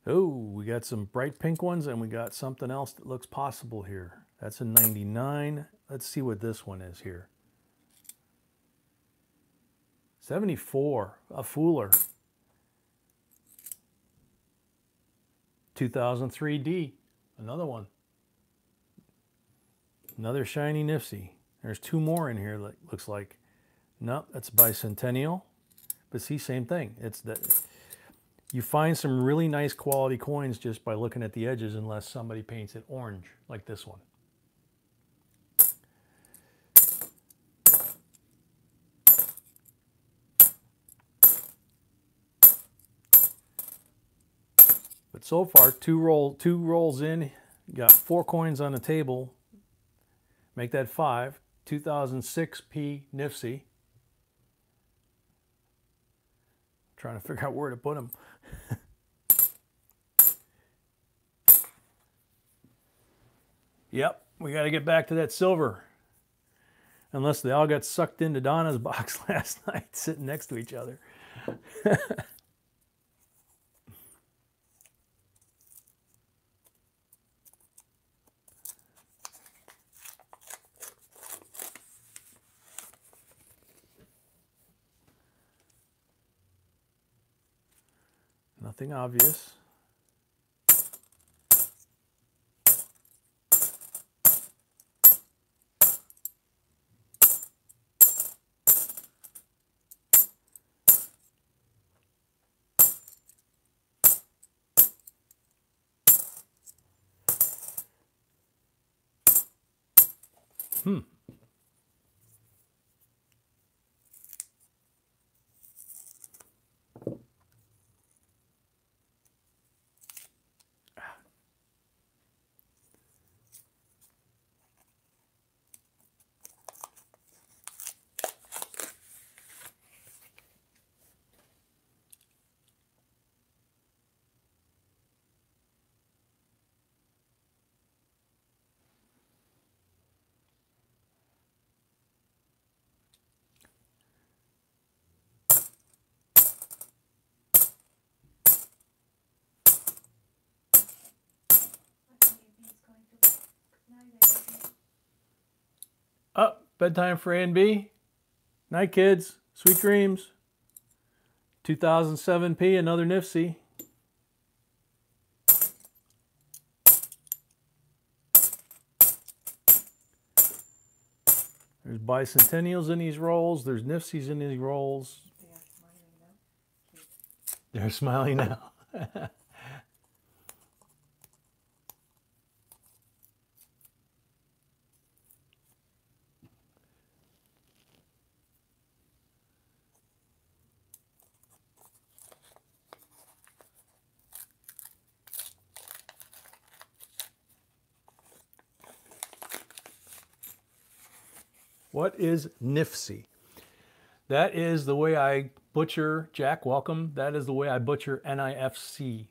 Oh, we got some bright pink ones, and we got something else that looks possible here. That's a 99. Let's see what this one is here. 74, a Fooler. 2003D, another one. Another shiny NIFC. There's two more in here that looks like. No, that's bicentennial. But see, same thing. It's that. You find some really nice quality coins just by looking at the edges, unless somebody paints it orange, like this one. But so far, two rolls in, you got 4 coins on the table. Make that 5. 2006P NIFC. Trying to figure out where to put them. Yep, we got to get back to that silver. Unless they all got sucked into Donna's box last night, sitting next to each other. Nothing obvious. Up, bedtime for A and B. Night, kids. Sweet dreams. 2007P, another NIFC. There's bicentennials in these rolls. There's NIFCs in these rolls. They're smiling now. What is NIFC? That is the way I butcher, Jack, welcome. That is the way I butcher NIFC.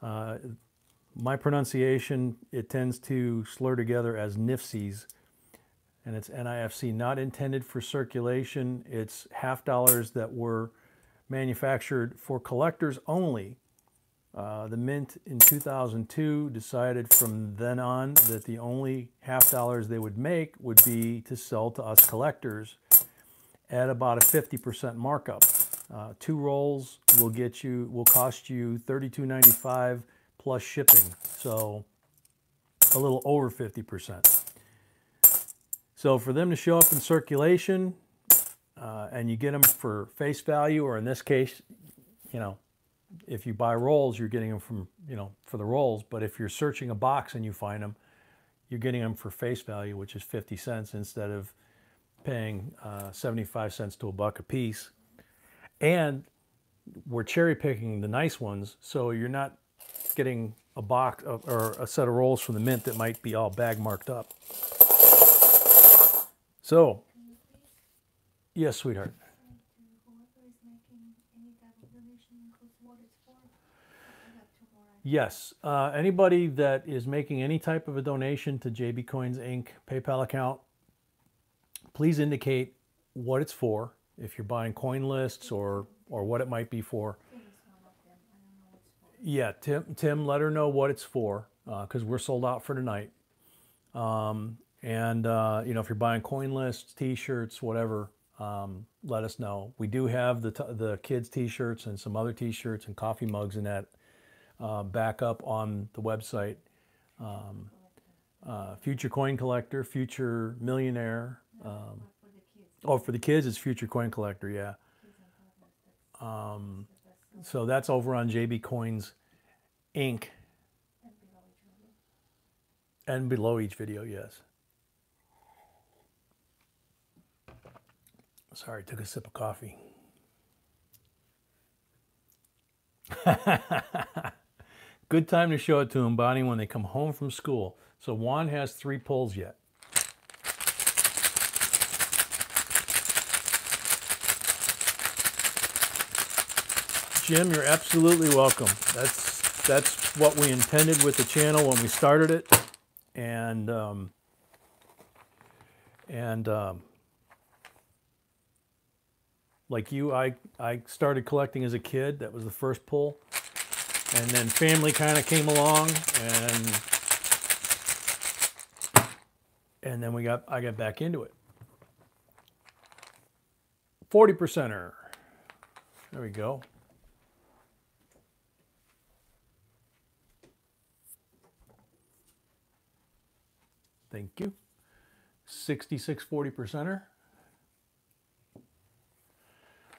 My pronunciation, it tends to slur together as NIFCs, and it's NIFC, not intended for circulation. It's half dollars that were manufactured for collectors only The Mint in 2002 decided from then on that the only $0.50 they would make would be to sell to us collectors at about a 50% markup. 2 rolls will cost you $32.95 plus shipping, so a little over 50%. So for them to show up in circulation, and you get them for face value, or in this case, you know, if you buy rolls, you're getting them from, you know, for the rolls. But if you're searching a box and you find them, you're getting them for face value, which is 50 cents instead of paying 75 cents to $1 a piece. And we're cherry picking the nice ones, so you're not getting a box or a set of rolls from the Mint that might be all bag marked up. So, yes, sweetheart. Yes, anybody that is making any type of a donation to JB Coins Inc. PayPal account, please indicate what it's for, if you're buying coin lists or what it might be for. Yeah, Tim, let her know what it's for, because we're sold out for tonight. You know, if you're buying coin lists, T-shirts, whatever, let us know. We do have the kids' T-shirts and some other T-shirts and coffee mugs and that back up on the website. Future coin collector, future millionaire. Oh, for the kids, it's future coin collector, yeah. So that's over on JB Coins Inc. And below each video, yes. Sorry, took a sip of coffee. Good time to show it to them, Bonnie, when they come home from school. So Juan has 3 pulls yet. Jim, you're absolutely welcome. That's what we intended with the channel when we started it, and like you, I started collecting as a kid. That was the first pull, and then family kind of came along, and then I got back into it. 40%er. There we go. Thank you. 66 40%er.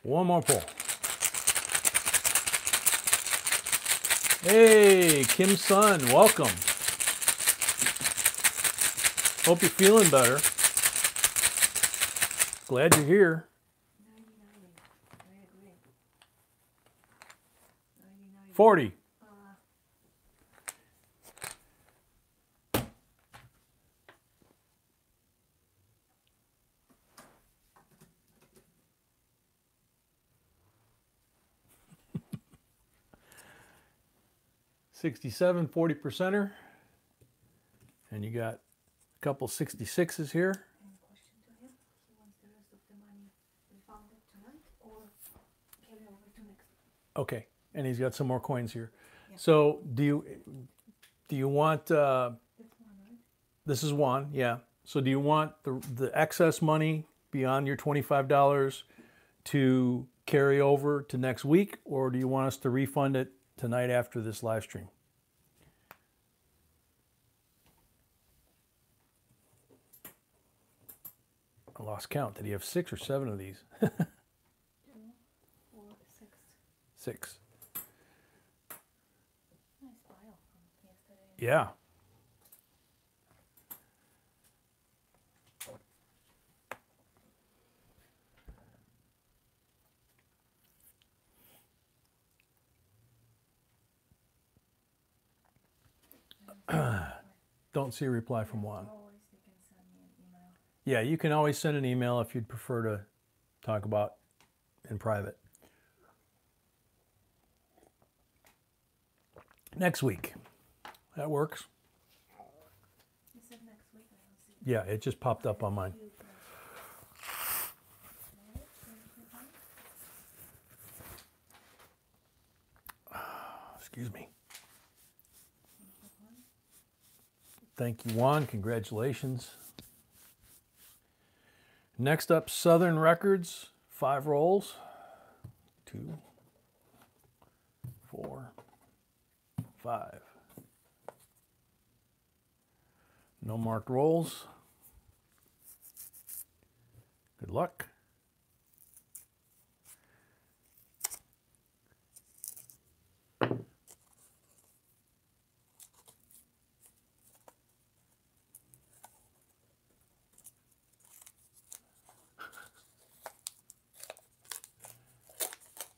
One more pull. Hey, Kim's son, welcome. Hope you're feeling better. Glad you're here. 40. $67 40%er, and you got a couple 66s here. Okay, and he's got some more coins here. Yeah. So do you want this is one, yeah. So do you want the excess money beyond your $25 to carry over to next week, or do you want us to refund it tonight after this live stream? I lost count. Did he have 6 or 7 of these? 2, 4, 6. 6. Nice pile from yesterday. Yeah. Don't see a reply from Juan. Yeah, you can always send an email if you'd prefer to talk about in private. Next week. That works. You said next week. I don't see it. Yeah, it just popped up on mine. Excuse me. Thank you, Juan. Congratulations. Next up, Southern Records. 5 rolls. 2, 4, 5. No marked rolls. Good luck.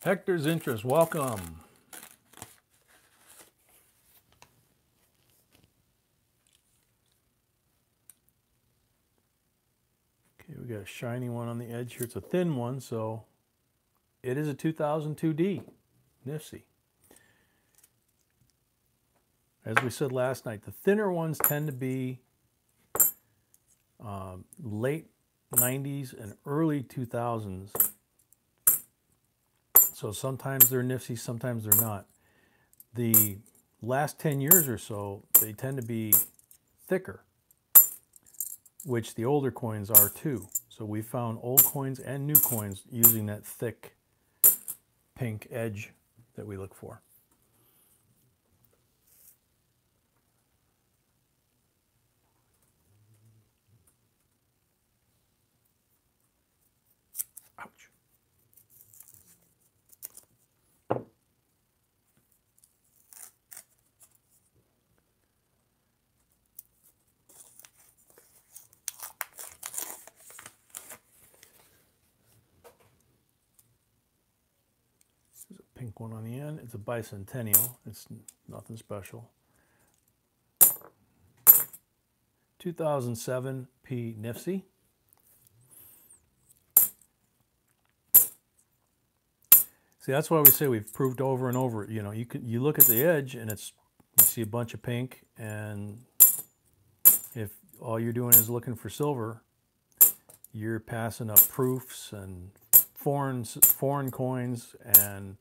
Hector's Interest, welcome. Okay, we got a shiny one on the edge here. It's a thin one, so it is a 2002D NIFC. As we said last night, the thinner ones tend to be late 90s and early 2000s. So sometimes they're NIFCs, sometimes they're not. The last 10 years or so, they tend to be thicker, which the older coins are too. So we found old coins and new coins using that thick pink edge that we look for. Ouch. There's a pink one on the end. It's a bicentennial. It's nothing special. 2007 P NIFC. See, that's why we say we've proved over and over. You know, you look at the edge and you see a bunch of pink, and if all you're doing is looking for silver, you're passing up proofs and foreign coins. And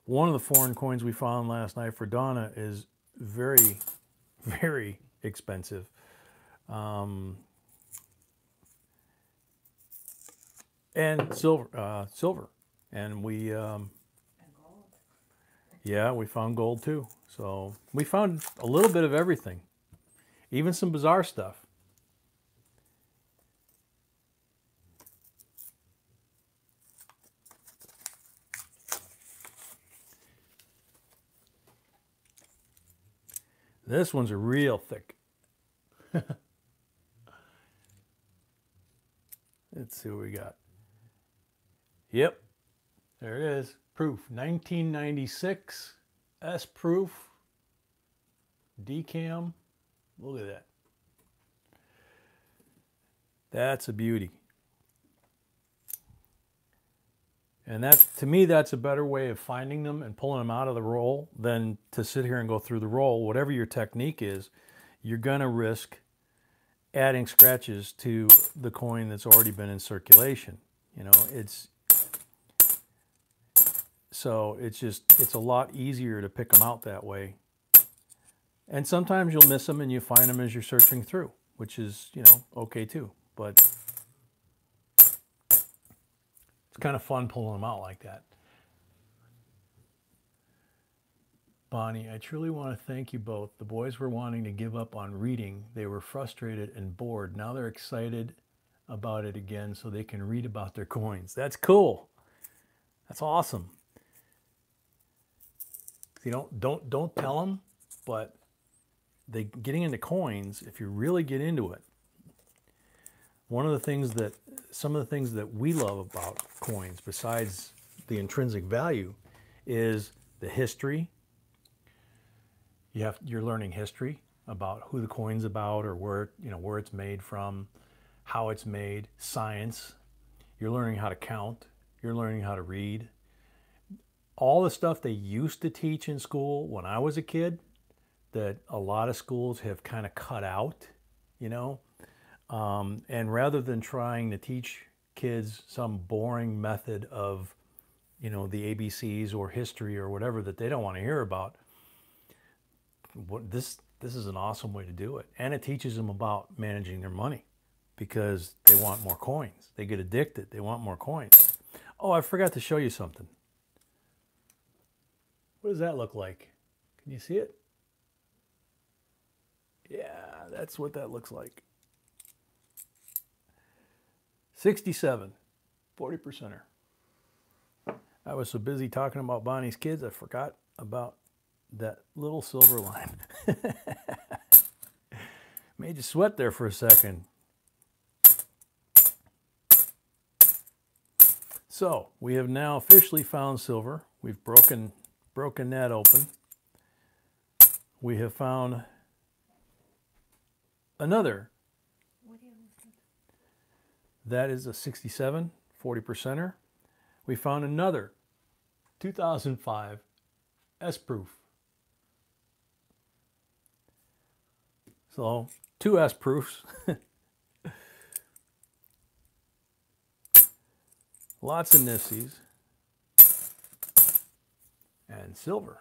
one of the foreign coins we found last night for Donna is very, very expensive. And silver. And we, yeah, we found gold too. So we found a little bit of everything, even some bizarre stuff. This one's a real thick. Let's see what we got. Yep. There it is. Proof. 1996. S proof. Decam. Look at that. That's a beauty. And that, to me, that's a better way of finding them and pulling them out of the roll than to sit here and go through the roll. Whatever your technique is, you're going to risk adding scratches to the coin that's already been in circulation. You know, so it's a lot easier to pick them out that way. And sometimes you'll miss them and you find them as you're searching through, which is, you know, okay too. But it's kind of fun pulling them out like that. Bonnie, I truly want to thank you both. The boys were wanting to give up on reading. They were frustrated and bored. Now they're excited about it again so they can read about their coins. That's cool. That's awesome. You don't tell them, but getting into coins, if you really get into it, some of the things that we love about coins, besides the intrinsic value, is the history. You're learning history about who the coin's about, or where it's made from, how it's made, science. You're learning how to count. You're learning how to read. All the stuff they used to teach in school when I was a kid that a lot of schools have kind of cut out, you know. And rather than trying to teach kids some boring method of, you know, the ABCs or history or whatever that they don't want to hear about, this is an awesome way to do it. And it teaches them about managing their money because they want more coins. They get addicted. They want more coins. Oh, I forgot to show you something. What does that look like? Can you see it? Yeah, that's what that looks like. 67, 40%er. I was so busy talking about Bonnie's kids, I forgot about that little silver line. Made you sweat there for a second. So we have now officially found silver. We've broken that open. We have found another. That is a 67, 40%er. We found another 2005 S-proof. So 2 S-proofs. Lots of NIFCs. And silver.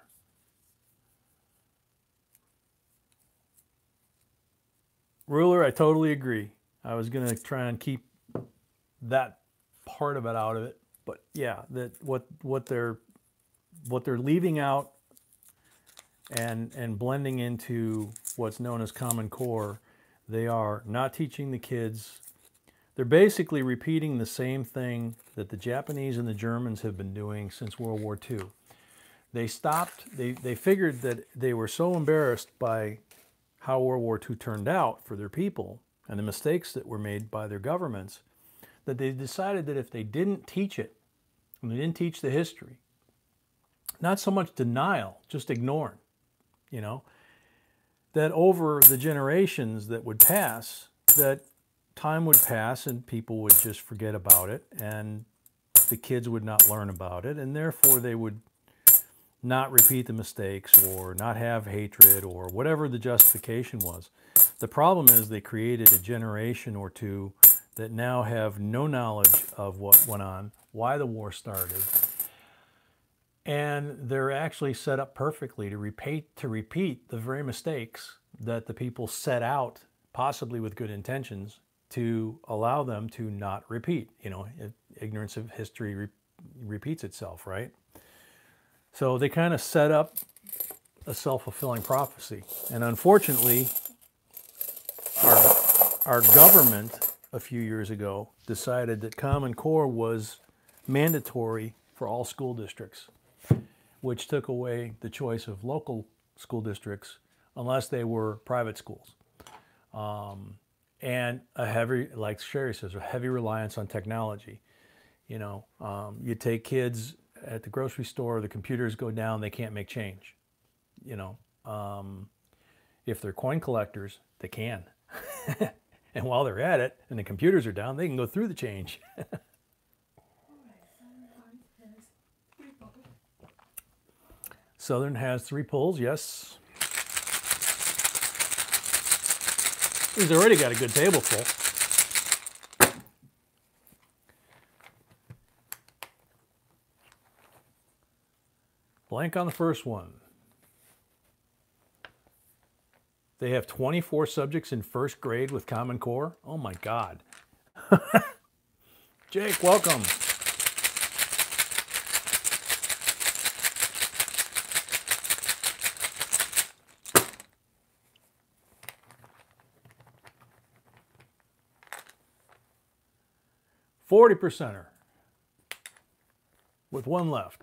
Ruler, I totally agree. I was going to try and keep that part of it out of it, but yeah, that what they're leaving out and blending into what's known as Common Core, they are not teaching the kids. They're basically repeating the same thing that the Japanese and the Germans have been doing since World War II. They stopped, they figured that they were so embarrassed by how World War II turned out for their people and the mistakes that were made by their governments, that they decided that if they didn't teach it, and they didn't teach the history, not so much denial, just ignoring, you know, that over the generations that would pass, that time would pass and people would just forget about it and the kids would not learn about it, and therefore they would not repeat the mistakes or not have hatred or whatever the justification was. The problem is they created a generation or two that now have no knowledge of what went on, why the war started, and they're actually set up perfectly to repeat the very mistakes that the people set out, possibly with good intentions, to allow them to not repeat. You know, ignorance of history repeats itself, right? So they kind of set up a self-fulfilling prophecy. And unfortunately, our government a few years ago decided that Common Core was mandatory for all school districts, which took away the choice of local school districts unless they were private schools. And a heavy, like Sherry says, a heavy reliance on technology. You know, you take kids at the grocery store, the computers go down, they can't make change. You know, if they're coin collectors, they can. And while they're at it, and the computers are down, they can go through the change. Southern has 3 pulls, yes. He's already got a good table full. Blank on the first one. They have 24 subjects in first grade with Common Core. Oh my God. Jake, welcome. $40%er with 1 left.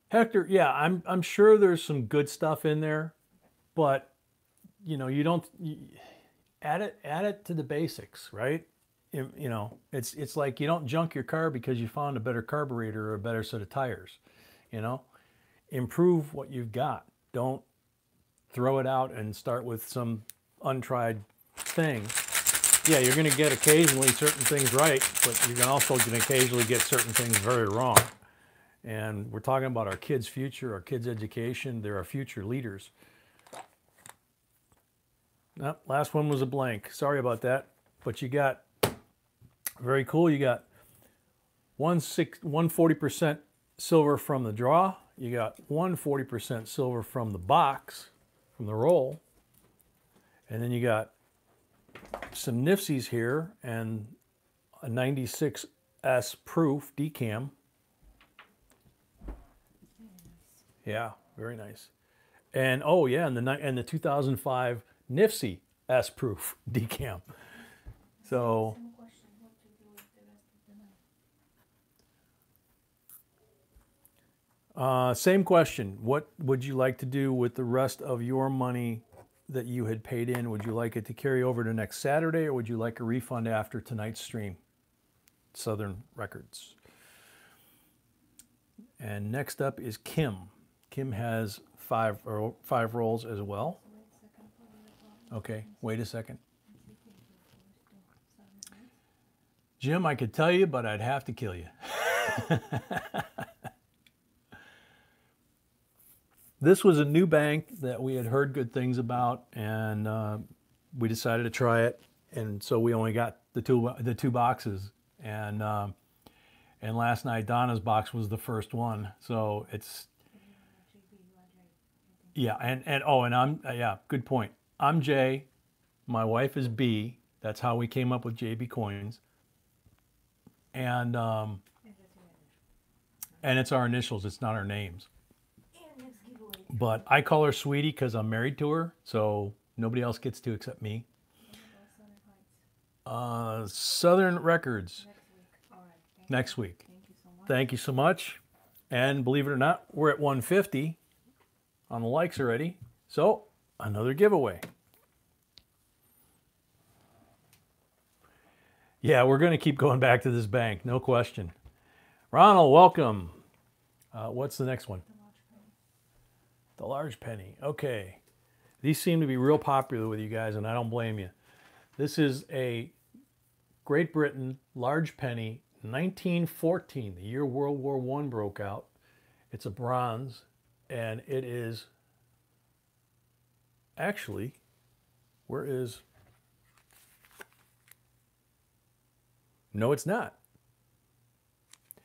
Hector, yeah, I'm sure there's some good stuff in there, but you know, add it to the basics, right? You know, it's like you don't junk your car because you found a better carburetor or a better set of tires. You know, improve what you've got. Don't throw it out and start with some untried thing. Yeah, you're going to get occasionally certain things right, but you're also going to occasionally get certain things very wrong. And we're talking about our kids' future, our kids' education. They're our future leaders. Nope, last one was a blank. Sorry about that. But you got, very cool, you got 140% silver from the draw. You got one 40% silver from the box, from the roll. And then you got some NIFCs here and a 96S proof decam. Yeah, very nice. And oh yeah, and the 2005 NIFC S proof decam. So Same question, what to do with the rest of the money? same question. What would you like to do with the rest of your money that you had paid in? Would you like it to carry over to next Saturday, or would you like a refund after tonight's stream? Southern Records. And next up is Kim. Kim has five rolls as well. Okay, wait a second. Jim, I could tell you, but I'd have to kill you. This was a new bank that we had heard good things about, and we decided to try it. And so we only got the two boxes. And last night Donna's box was the first one. So it's yeah, and I'm yeah, good point. I'm J, my wife is B. That's how we came up with JB Coins. And it's our initials. It's not our names. But I call her Sweetie because I'm married to her, so nobody else gets to except me. Southern Records. Next week. Thank you so much. And believe it or not, we're at 150 on the likes already. So another giveaway. Yeah, we're going to keep going back to this bank, no question. Ronald, welcome. What's the next one? The large penny. Okay. These seem to be real popular with you guys, and I don't blame you. This is a Great Britain large penny, 1914, the year World War I broke out. It's a bronze, and it is actually, where is... No, it's not.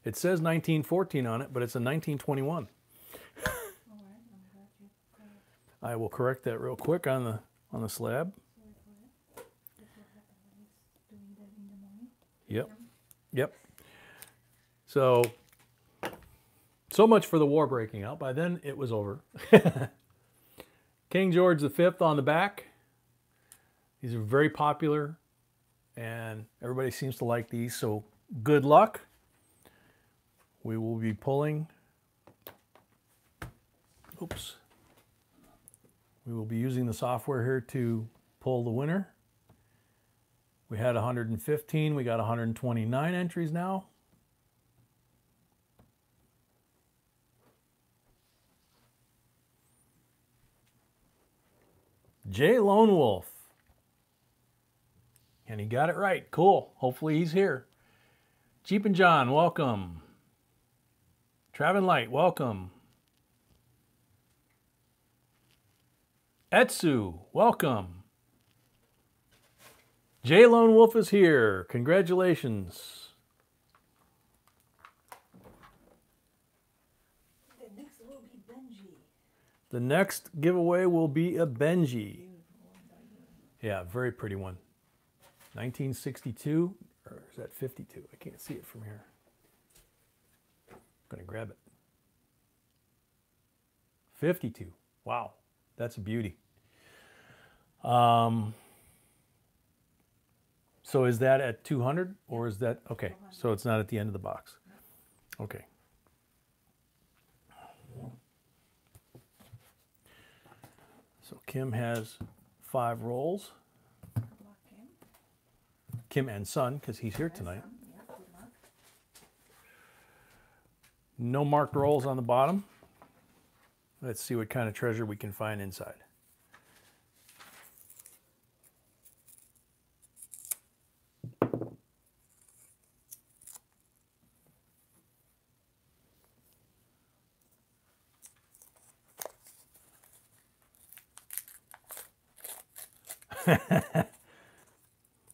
It says 1914 on it, but it's a 1921. I will correct that real quick on the slab. Yep. Yep. So much for the war breaking out. By then, it was over. King George V on the back. These are very popular, and everybody seems to like these, so good luck. We will be pulling. Oops. We will be using the software here to pull the winner. We had 115. We got 129 entries now. Jay Lone Wolf. And he got it right. Cool. Hopefully he's here. Jeep and John, welcome. Travin Light, welcome. Etsu, welcome. Jay Lone Wolf is here. Congratulations. The next will be Benji. The next giveaway will be a Benji. Yeah, very pretty one. 1962, or is that 52? I can't see it from here. I'm going to grab it. 52. Wow, that's a beauty. So is that at 200, or is that, okay, so it's not at the end of the box. Okay. So Kim has 5 rolls. Kim and Son, because he's here tonight. No marked rolls on the bottom. Let's see what kind of treasure we can find inside.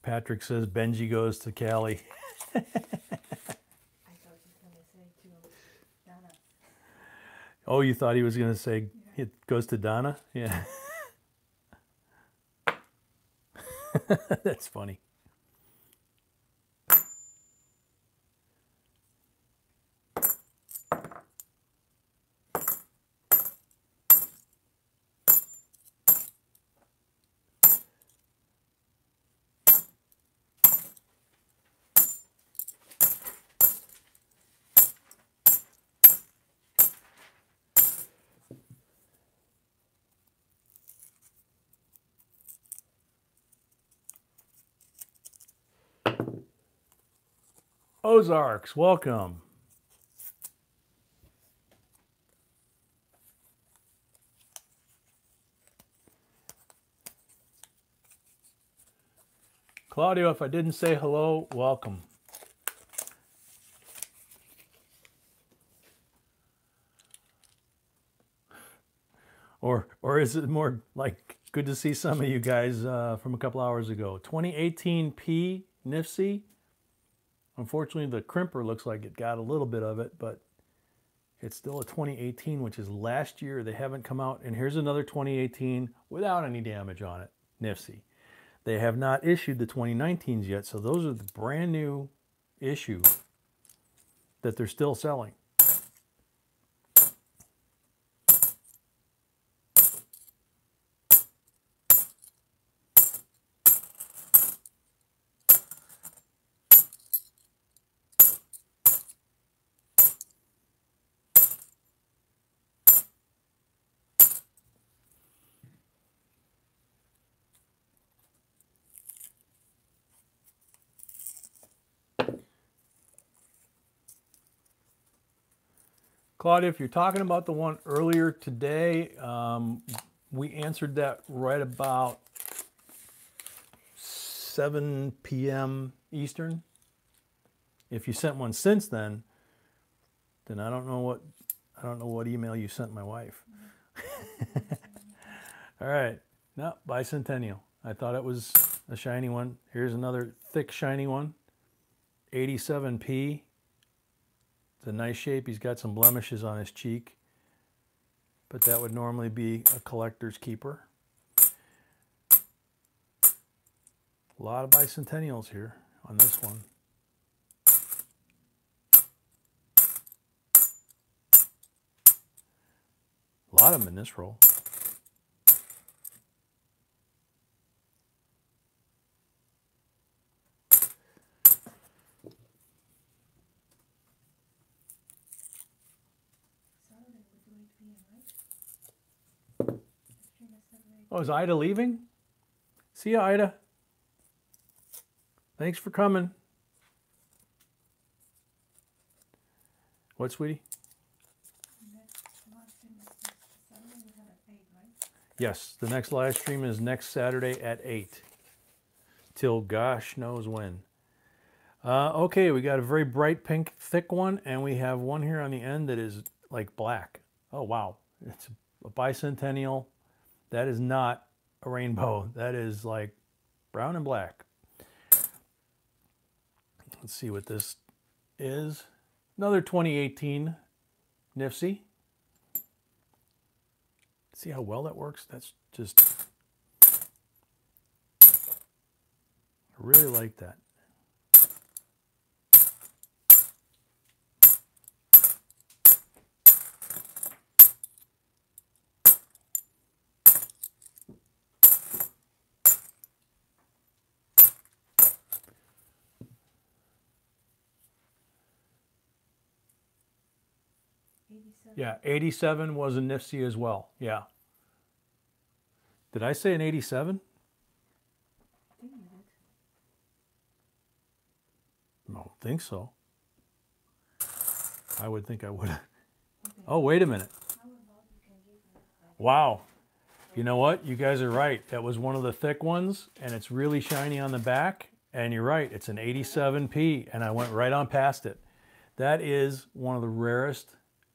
Patrick says Benji goes to Cali. I thought he was going to say to Donna. Oh, you thought he was going to say it goes to Donna? Yeah. That's funny. Ozarks, welcome. Claudio, if I didn't say hello, welcome. Or is it more like good to see some of you guys from a couple hours ago? 2018 P NIFC. Unfortunately, the crimper looks like it got a little bit of it, but it's still a 2018, which is last year. They haven't come out. And here's another 2018 without any damage on it, NIFC. They have not issued the 2019s yet, so those are the brand new issue that they're still selling. Claudia, if you're talking about the one earlier today, we answered that right about 7 p.m. Eastern. If you sent one since then I don't know what email you sent my wife. All right, no, bicentennial. I thought it was a shiny one. Here's another thick shiny one, 87p. It's a nice shape. He's got some blemishes on his cheek, but that would normally be a collector's keeper. A lot of bicentennials here on this one. A lot of them in this roll. Oh, is Ida leaving? See ya, Ida. Thanks for coming. What, sweetie? Yes, the next live stream is next Saturday at 8. Till gosh knows when. Okay, we got a very bright pink, thick one, and we have one here on the end that is like black. Oh, wow. It's a bicentennial. That is not a rainbow. That is like brown and black. Let's see what this is. Another 2018 NIFC. See how well that works? That's just, I really like that. Yeah, 87 was a NIFC as well. Yeah. Did I say an 87? I think you did. I don't think so. I would think I would. Okay. Oh, wait a minute. Wow. You know what? You guys are right. That was one of the thick ones, and it's really shiny on the back. And you're right. It's an 87p, and I went right on past it. That is one of the rarest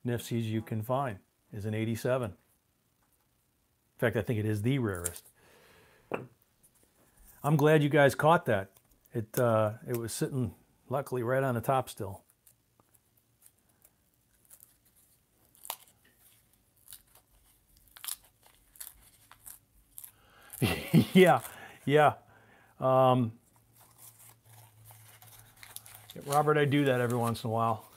NIFCs you can find, is an 87. In fact, I think it is the rarest. I'm glad you guys caught that. It was sitting, luckily, right on the top still. Yeah, yeah. Robert, I do that every once in a while.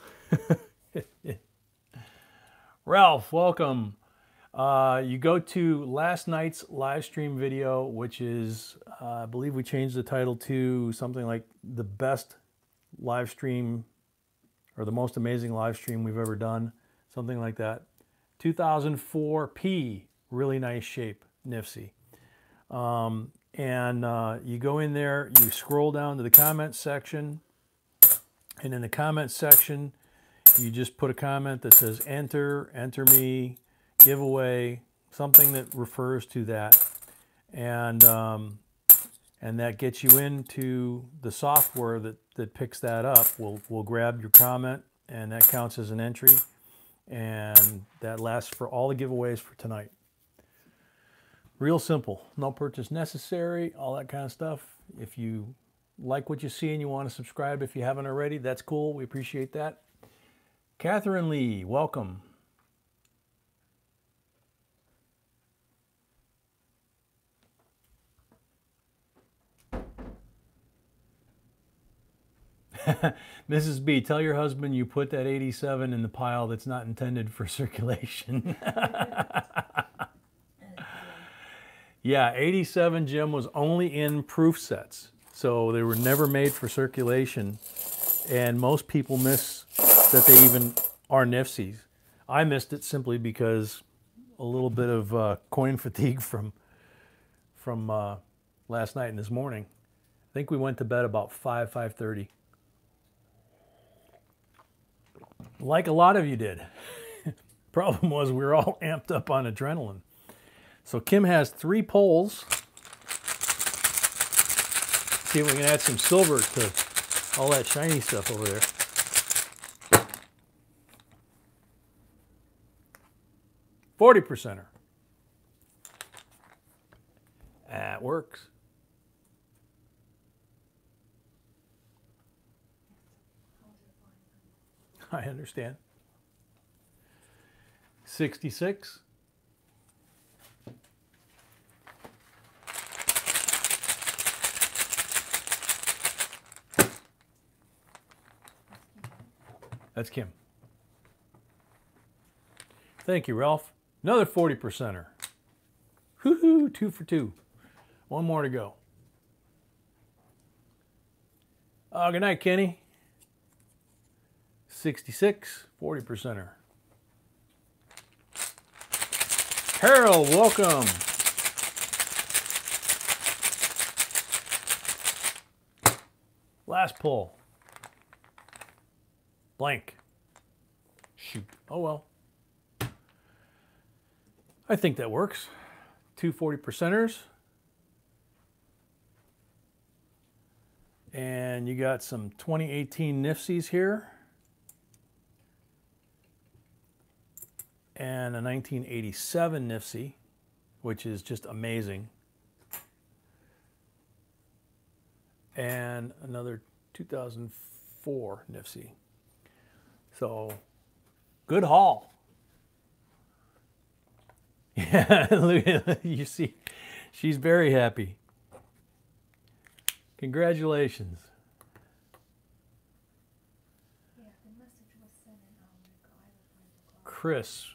Ralph, welcome. You go to last night's live stream video, which is, I believe we changed the title to something like the best live stream or the most amazing live stream we've ever done, something like that. 2004P, really nice shape, NIFC. You go in there, you scroll down to the comment section, and in the comment section, you just put a comment that says enter me, giveaway, something that refers to that. And that gets you into the software that picks that up. We'll grab your comment, and that counts as an entry. And that lasts for all the giveaways for tonight. Real simple. No purchase necessary, all that kind of stuff. If you like what you see and you want to subscribe if you haven't already, that's cool. We appreciate that. Catherine Lee, welcome. Mrs. B, tell your husband you put that 87 in the pile that's not intended for circulation. Yeah, 87, Jim, was only in proof sets. So they were never made for circulation. And most people miss that they even are NIFCs. I missed it simply because a little bit of coin fatigue from last night and this morning. I think we went to bed about 5:30. Like a lot of you did. Problem was we were all amped up on adrenaline. So Kim has 3 polls. See if we can add some silver to all that shiny stuff over there. 40%er. That works. I understand. 66. That's Kim. Thank you, Ralph. Another 40%er. Woo-hoo, 2 for 2. One more to go. Good night, Kenny. 66, 40%er. Harold, welcome. Last pull. Blank. Shoot. Oh well. I think that works. 2 40%ers. And you got some 2018 NIFCs here. And a 1987 NIFC, which is just amazing. And another 2004 NIFC. So, good haul. Yeah, look at, you see, she's very happy. Congratulations. Yeah, the message was sent an hour ago. Chris,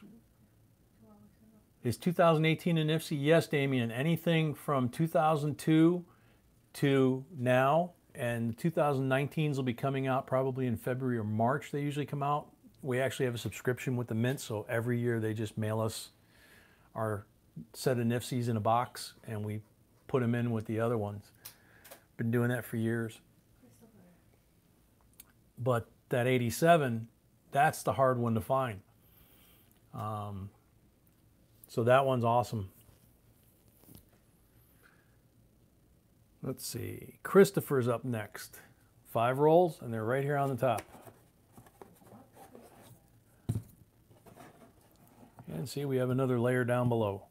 is 2018 a NIFC? Yes, Damien. Anything from 2002 to now, and the 2019s will be coming out probably in February or March. They usually come out. We actually have a subscription with the Mint, so every year they just mail us our set of NIFCs in a box, and we put them in with the other ones. Been doing that for years. But that 87, that's the hard one to find. So that one's awesome. Let's see. Christopher's up next. 5 rolls, and they're right here on the top. And see, we have another layer down below.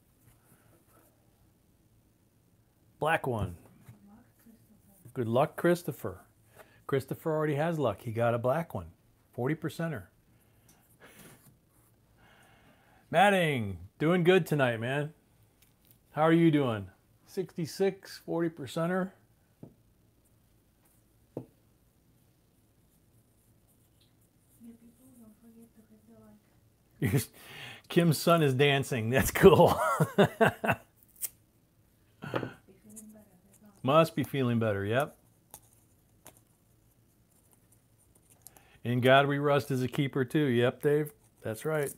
Black one. Good luck, Christopher. Christopher already has luck. He got a black one. 40%er. Matting, doing good tonight, man. How are you doing? 66, 40%er. Yeah, people don't forget to hit the like. Kim's son is dancing. That's cool. Be feeling better. That's all. Must be feeling better. Yep. In God we rust is a keeper too. Yep, Dave. That's right.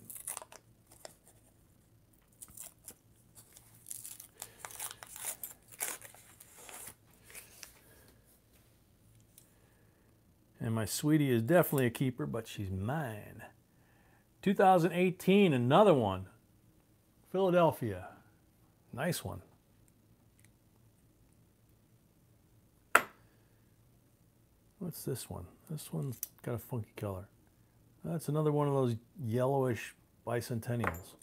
And my sweetie is definitely a keeper, but she's mine. 2018, another one. Philadelphia. Nice one. What's this one? This one's got a funky color. That's another one of those yellowish bicentennials.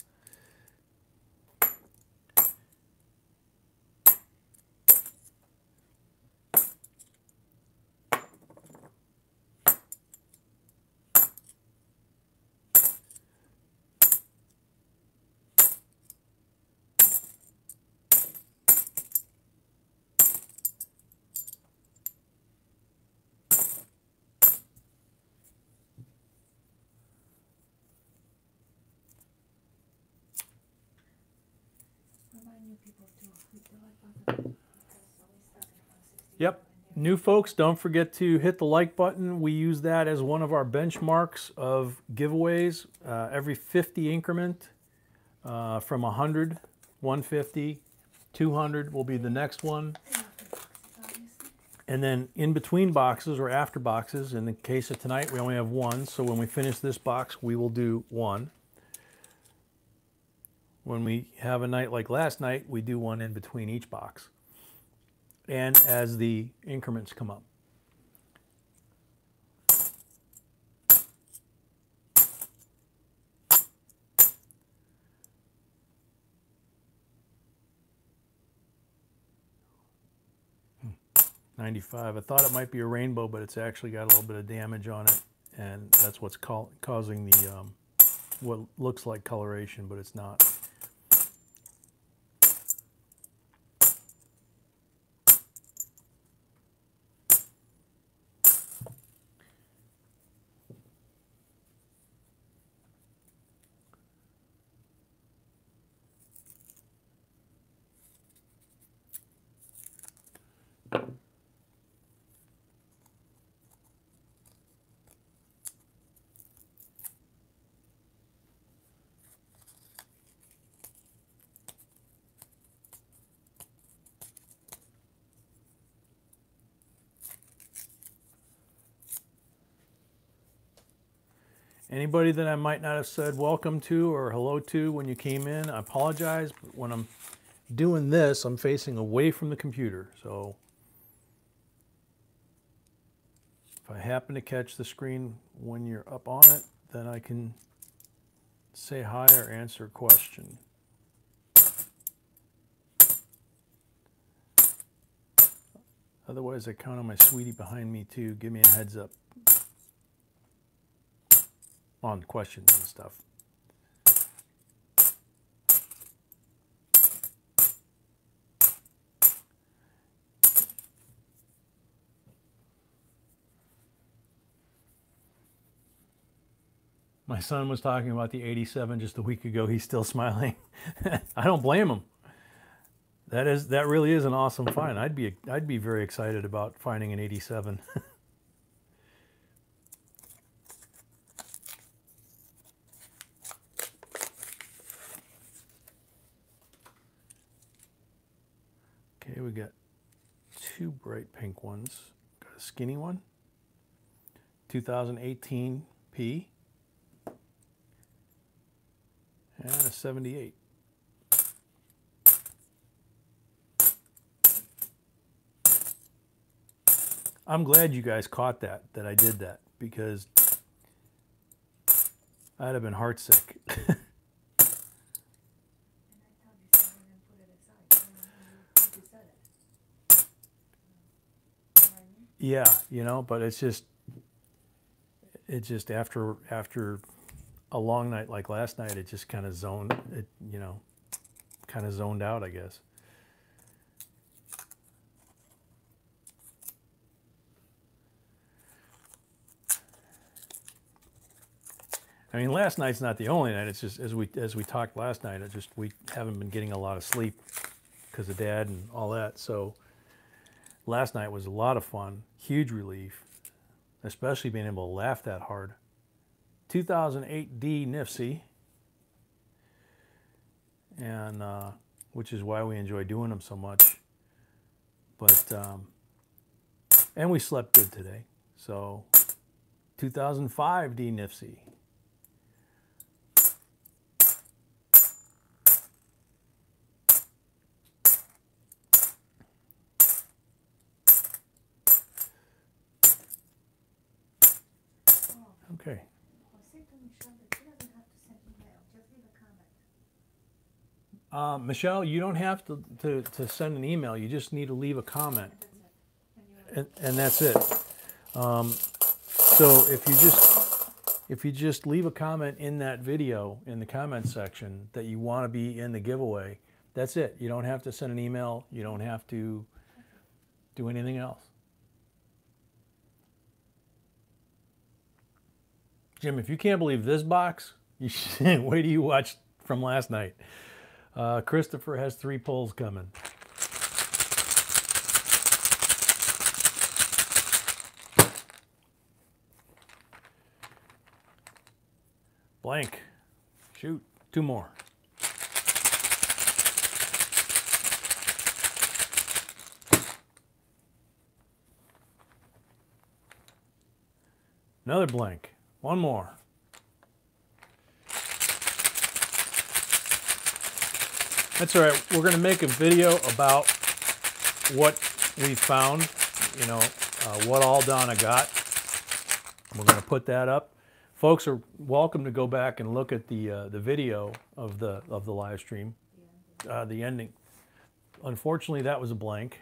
Remind new people to hit the like button because always stuck at 160. Yep. New folks, don't forget to hit the like button. We use that as one of our benchmarks of giveaways. Every 50 increment from 100, 150, 200 will be the next one. And then in between boxes or after boxes, in the case of tonight, we only have one. So when we finish this box, we will do one. When we have a night like last night, we do one in between each box. And as the increments come up. $95. I thought it might be a rainbow, but it's actually got a little bit of damage on it, and that's what's causing the what looks like coloration, but it's not. Anybody that I might not have said welcome to or hello to when you came in, I apologize, but when I'm doing this, I'm facing away from the computer. So if I happen to catch the screen when you're up on it, then I can say hi or answer a question. Otherwise, I count on my sweetie behind me to give me a heads up on questions and stuff. My son was talking about the 87 just a week ago. He's still smiling. I don't blame him. That really is an awesome find. I'd be very excited about finding an 87. Okay, we got two bright pink ones. Got a skinny one, 2018 P, and a 78. I'm glad you guys caught that I did that, because I'd have been heartsick. Yeah, you know, but it's just after a long night like last night, it just kind of zoned out, I guess. I mean, last night's not the only night. It's just as we talked last night. We haven't been getting a lot of sleep because of Dad and all that. So last night was a lot of fun, huge relief, especially being able to laugh that hard. 2008D NIFC, and which is why we enjoy doing them so much. But and we slept good today. So 2005D NIFC. Okay. Michelle, you don't have to send an email. You just need to leave a comment, and that's it. So if you just leave a comment in that video in the comment section that you want to be in the giveaway, that's it. You don't have to send an email. You don't have to do anything else. Jim, if you can't believe this box, you should wait till you watch from last night. Christopher has 3 pulls coming. Blank. Shoot. 2 more. Another blank. 1 more. That's all right. We're going to make a video about what we found, you know, what all Donna got. We're going to put that up. Folks are welcome to go back and look at the video of the live stream, the ending. Unfortunately, that was a blank.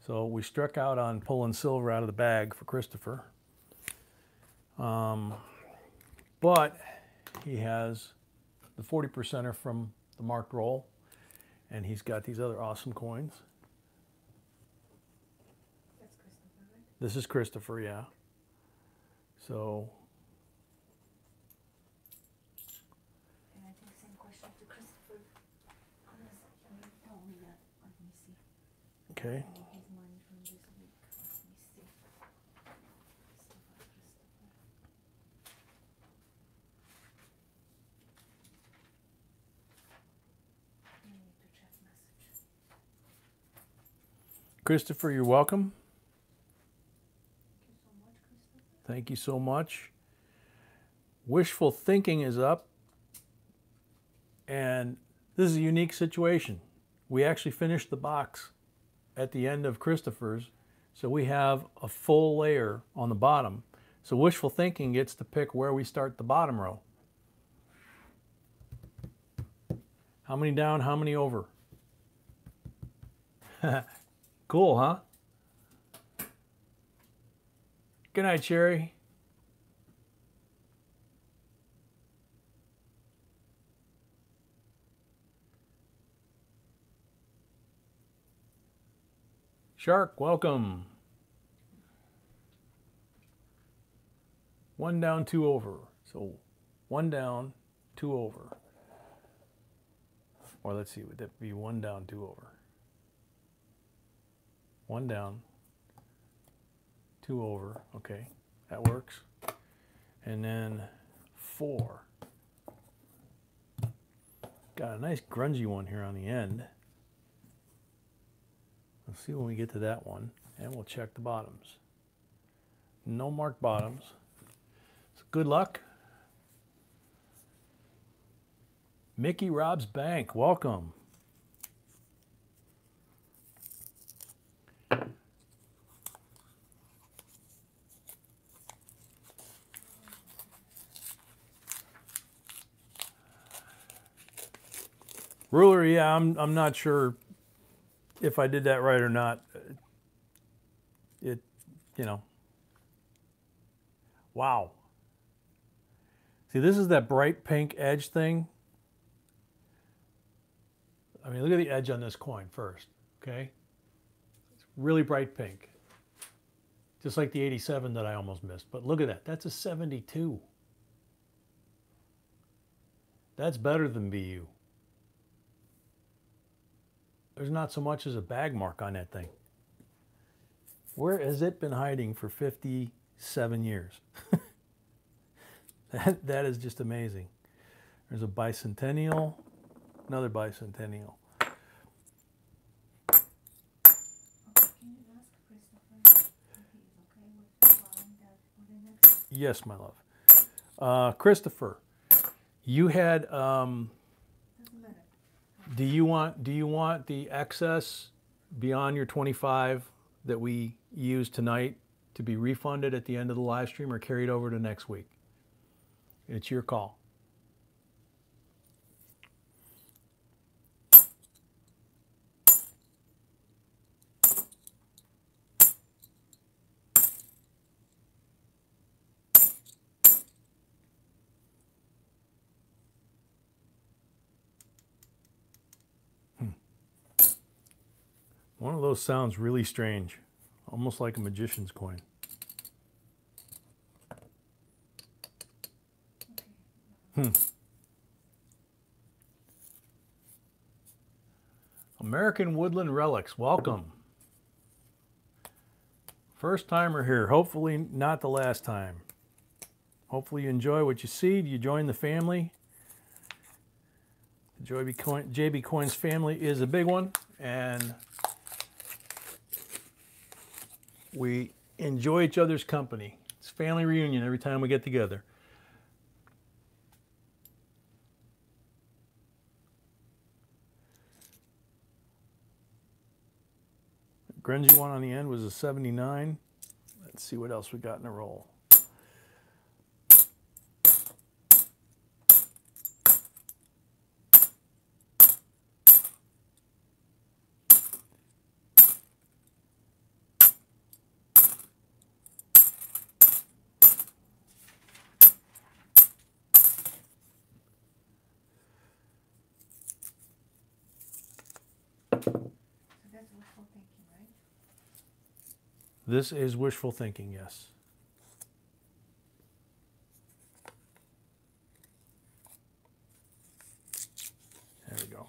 So we struck out on pulling silver out of the bag for Christopher. But he has the 40%er from the marked roll, and he's got these other awesome coins. That's Christopher, right? This is Christopher, yeah. So. And I think same question to Christopher. He told me that. Let me see. Okay. His money from this week. Let me see. Christopher. I need to check message. Christopher, you're welcome. Thank you so much, Christopher. Thank you so much. Wishful thinking is up. And this is a unique situation. We actually finished the box at the end of Christopher's. So we have a full layer on the bottom. So wishful thinking gets to pick where we start the bottom row. How many down, how many over? Cool, huh? Good night, Sherry. Shark, welcome. 1 down, 2 over. So 1 down, 2 over. Or let's see, would that be 1 down, 2 over? 1 down, 2 over. Okay, that works. And then 4. Got a nice grungy one here on the end. Let's see when we get to that one, and we'll check the bottoms. No marked bottoms. So good luck. Mickey Rob's Bank, welcome. Ruler, yeah, I'm not sure if I did that right or not. It, you know. Wow. See, this is that bright pink edge thing. I mean, look at the edge on this coin first, okay? It's really bright pink. Just like the 87 that I almost missed. But look at that. That's a 72. That's better than BU. There's not so much as a bag mark on that thing. Where has it been hiding for 57 years? That is just amazing. There's a bicentennial, another bicentennial. Okay, can you ask Christopher if he's okay with following that for the next? Yes, my love. Christopher, you had. Doesn't matter. Do you want the excess beyond your 25 that we used tonight to be refunded at the end of the live stream or carried over to next week? It's your call. One of those sounds really strange, almost like a magician's coin. Okay. American Woodland Relics, welcome. First timer here, hopefully not the last time. Hopefully you enjoy what you see. You join the family. The JB Coins family is a big one, and we enjoy each other's company. It's family reunion every time we get together. Grungy one on the end was a 79. Let's see what else we got in a roll. So that's wishful thinking, right? This is wishful thinking, yes. There we go.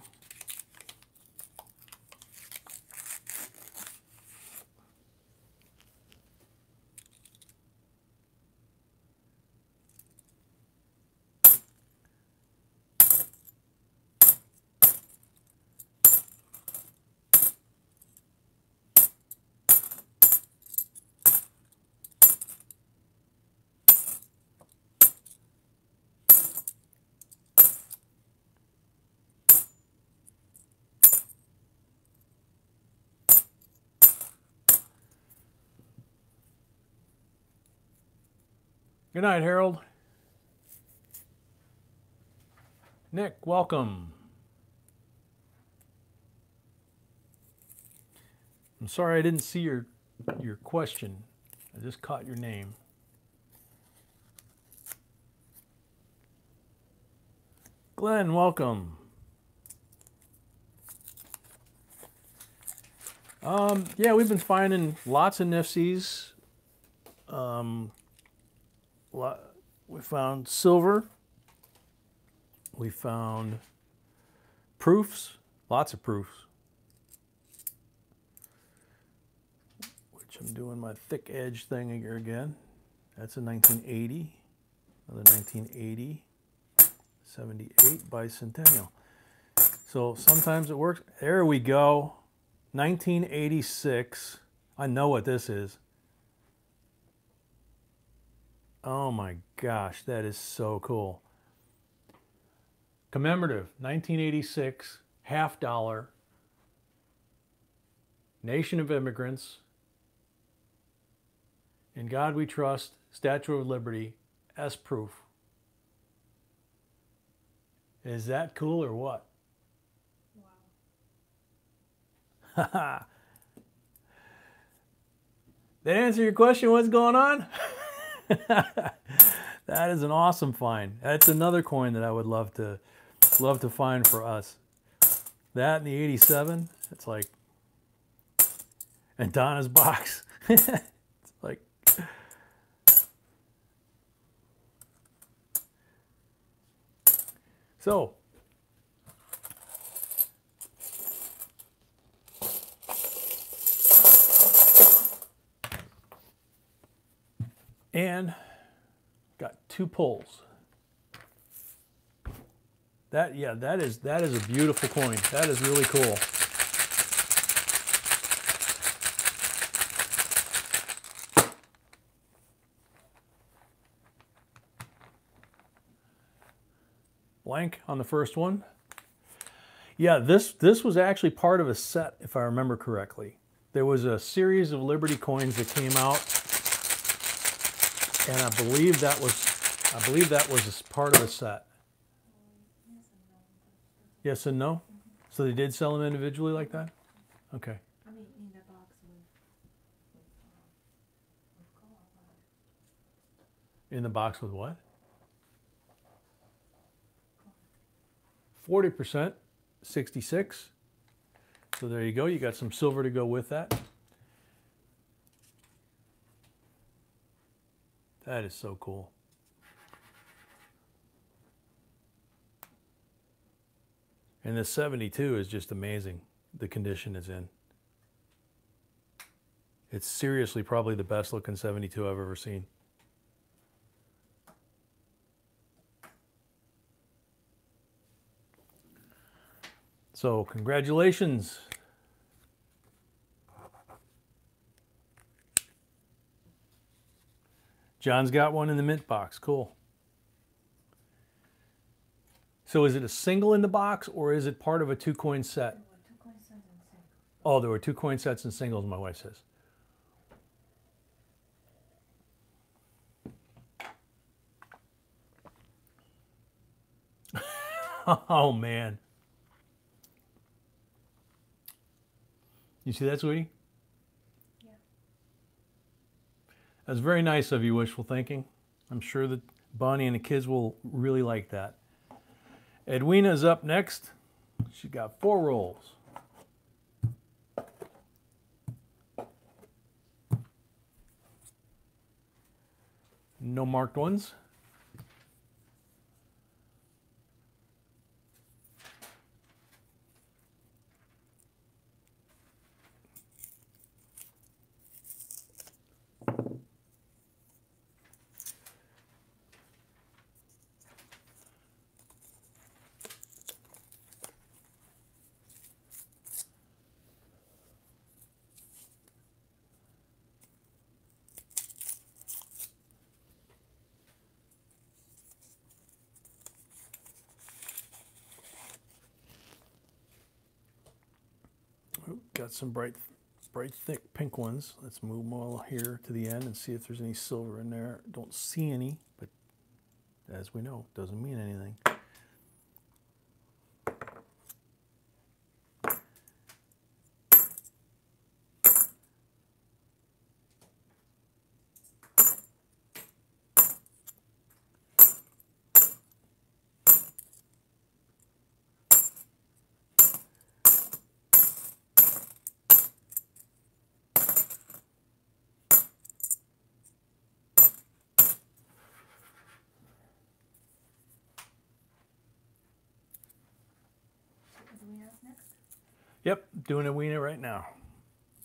Good night, Harold. Nick, welcome. I'm sorry I didn't see your question. I just caught your name. Glenn, welcome. Yeah, we've been finding lots of NIFCs. We found silver. We found proofs, lots of proofs. Which I'm doing my thick edge thing here again. That's a 1980, another 1980, 78 bicentennial. So sometimes it works. There we go. 1986. I know what this is. Oh my gosh, that is so cool. Commemorative, 1986, $50. Nation of Immigrants. In God We Trust, Statue of Liberty, S proof. Is that cool or what? Wow. Did I answer your question? What's going on? That is an awesome find. That's another coin that I would love to find for us. That and the 87. It's like, and Donna's box. It's like, So, and got 2 pulls. That is a beautiful coin. That is really cool. Blank on the first one. Yeah, this was actually part of a set, if I remember correctly. There was a series of Liberty coins that came out, and I believe that was part of a set. Yes and no? So they did sell them individually like that? Okay. I mean, in the box with In the box with what? 40%, 66. So there you go. You got some silver to go with that. That is so cool. And this 72 is just amazing, the condition it's in. It's seriously probably the best looking 72 I've ever seen. So, congratulations. John's got one in the mint box. Cool. So is it a single in the box, or is it part of a 2-coin set? There were 2 coin sets and singles. Oh, there were 2 coin sets and singles, my wife says. Oh, man. You see that, sweetie? Yeah. That's very nice of you, wishful thinking. I'm sure that Bonnie and the kids will really like that. Edwina's up next. She's got 4 rolls. No marked ones. Got some bright thick pink ones. Let's move them all here to the end and see if there's any silver in there. Don't see any, but as we know, doesn't mean anything. Edwina's next. Yep, doing a wiener right now.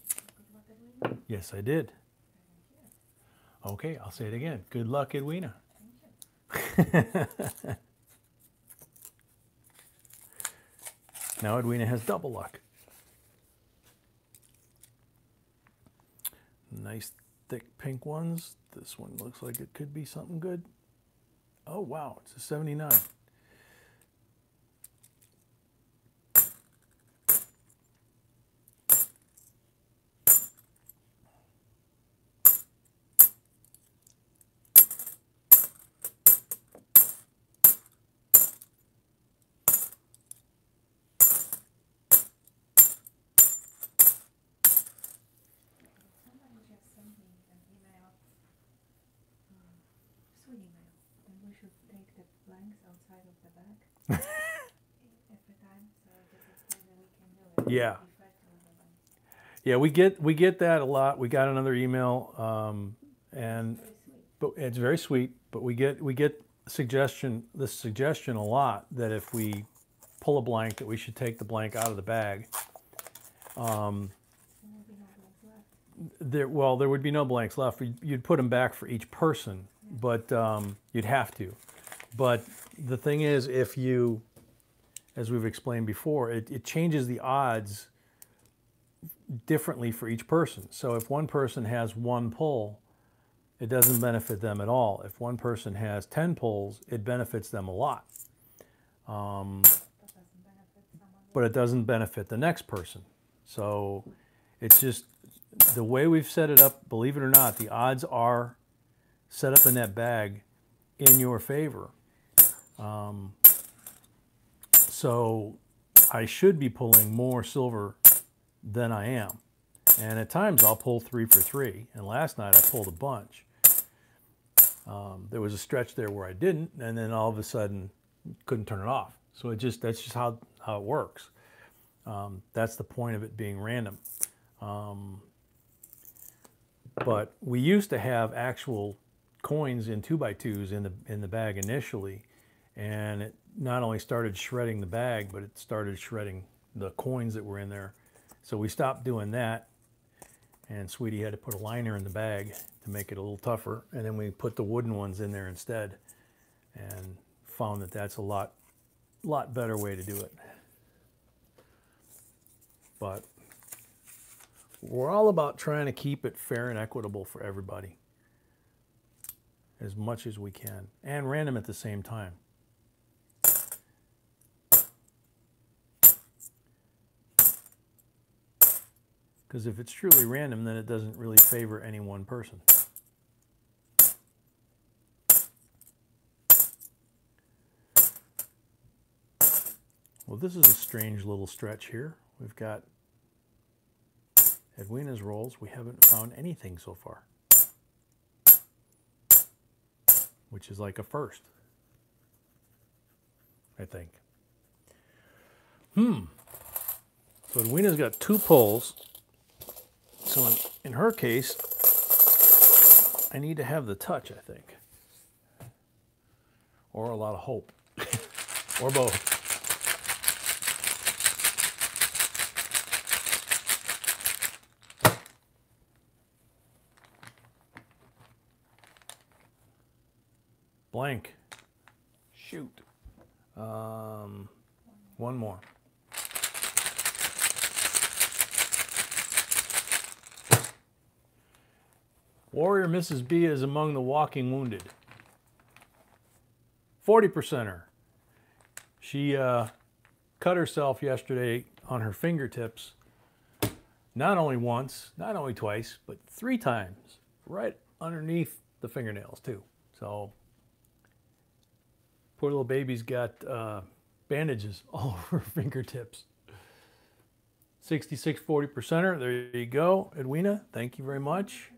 Good luck, Edwina. Yes, I did. Thank you. Okay, I'll say it again. Good luck, Edwina. Thank you. Now Edwina has double luck. Nice thick pink ones. This one looks like it could be something good. Oh wow, it's a 79. Somebody just sent me an email, sweet email, and we should take the blanks outside of the bag every time, so this is the way we can do it. Yeah. Effective of them. Yeah, we get that a lot. We got another email, and Very sweet. but it's very sweet. But we get this suggestion a lot that if we pull a blank, that we should take the blank out of the bag. There would be no blanks left. You'd put them back for each person, but you'd have to. But the thing is, if you, as we've explained before, it changes the odds differently for each person. So if one person has 1 pull, it doesn't benefit them at all. If one person has 10 pulls, it benefits them a lot. But it doesn't benefit the next person. So it's just the way we've set it up, believe it or not, the odds are set up in that bag in your favor. So I should be pulling more silver than I am. And at times I'll pull 3 for 3. And last night I pulled a bunch. There was a stretch there where I didn't, and then all of a sudden couldn't turn it off. So that's just how it works. That's the point of it being random. But we used to have actual coins in 2x2s in the bag initially, and it not only started shredding the bag, but it started shredding the coins that were in there. So we stopped doing that, and Sweetie had to put a liner in the bag to make it a little tougher, and then we put the wooden ones in there instead, and found that that's a lot better way to do it. But we're all about trying to keep it fair and equitable for everybody as much as we can, and random at the same time. Because if it's truly random, then it doesn't really favor any one person. Well, this is a strange little stretch here. We've got Edwina's rolls. We haven't found anything so far, which is like a first, I think. So Edwina's got 2 pulls. So in her case, I need to have the touch, I think. Or a lot of hope. Or both. Blank. Shoot. One more. Warrior Mrs. B is among the walking wounded. 40%er. She cut herself yesterday on her fingertips. Not only once, not only twice, but 3 times. Right underneath the fingernails too. So poor little baby's got bandages all over her fingertips. 66 40%er. There you go, Edwina. Thank you very much.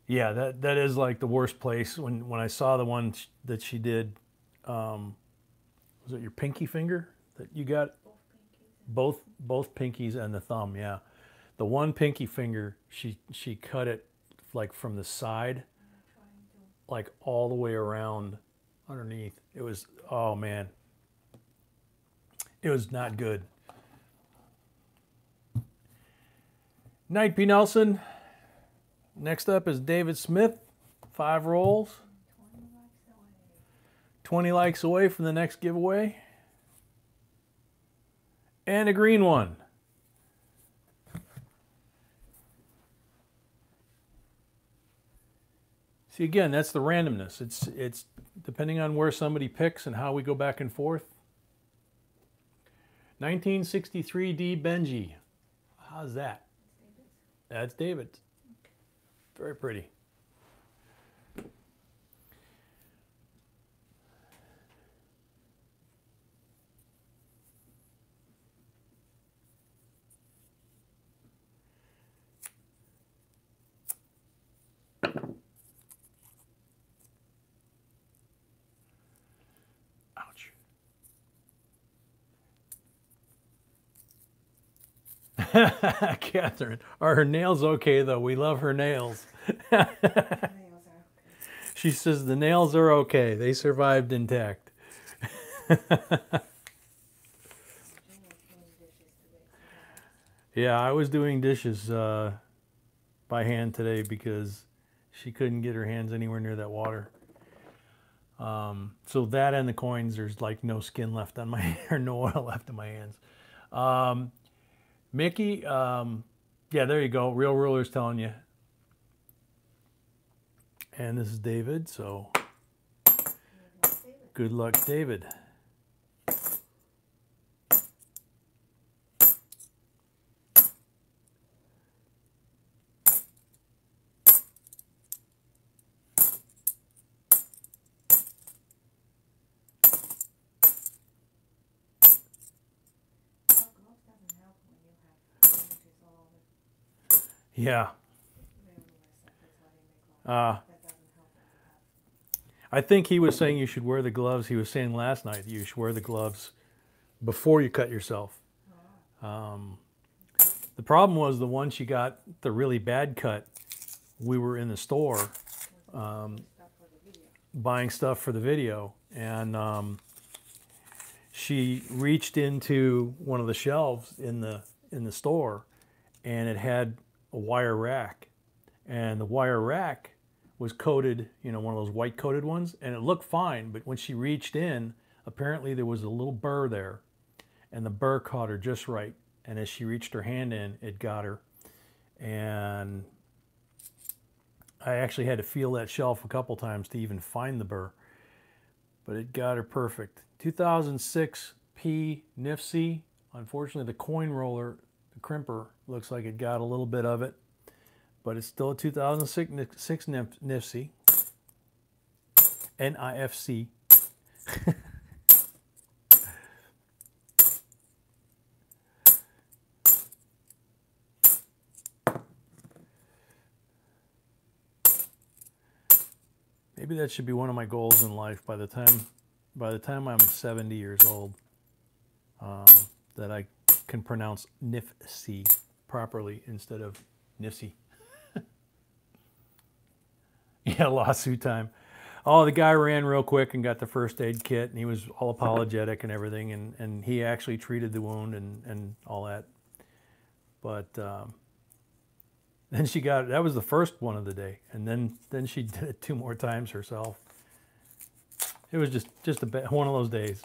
Yeah, that is like the worst place. When I saw the one that she did, was it your pinky finger that you got? Both pinkies and the thumb. Yeah, the one pinky finger, she cut it like from the side, like all the way around underneath. It was, oh man, it was not good. Night P. Nelson. Next up is David Smith, 5 rolls. 20 likes away from the next giveaway. And a green one. See, again, that's the randomness. It's depending on where somebody picks and how we go back and forth. 1963 D Benji. How's that? That's David. Very pretty. Catherine, are her nails okay though? We love her nails. Nails are okay. She says the nails are okay. They survived intact. Jen was doing dishes today, so that helps. Yeah, I was doing dishes by hand today because she couldn't get her hands anywhere near that water. So that and the coins, there's like no skin left on my or no oil left in my hands. Mickey, yeah, there you go. Real Ruler's telling you. And this is David, so good luck, David. Yeah. I think he was saying you should wear the gloves. He was saying last night you should wear the gloves before you cut yourself. The problem was the one she got the really bad cut. We were in the store buying stuff for the video, and she reached into one of the shelves in the store, and it had a wire rack, and the wire rack was coated, you know, one of those white coated ones, and it looked fine, but when she reached in, apparently there was a little burr there, and the burr caught her just right, and as she reached her hand in, it got her. And I actually had to feel that shelf a couple times to even find the burr, but it got her perfect. 2006 P NIFC. Unfortunately, the coin roller, the crimper, looks like it got a little bit of it, but it's still a 2006 NIFC. NIFC. Maybe that should be one of my goals in life by the time I'm 70 years old, that I can pronounce NIFC properly instead of NIFC. Yeah, lawsuit time. Oh, the guy ran real quick and got the first aid kit, and he was all apologetic and everything, and he actually treated the wound and all that. But then she got, that was the first one of the day, and then she did it 2 more times herself. It was just one of those days.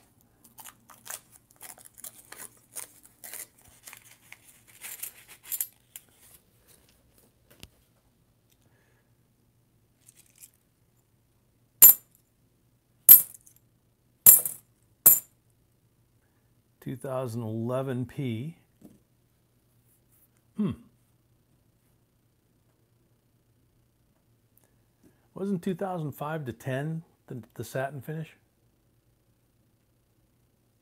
$2011 P. Wasn't 2005 to 10 the satin finish?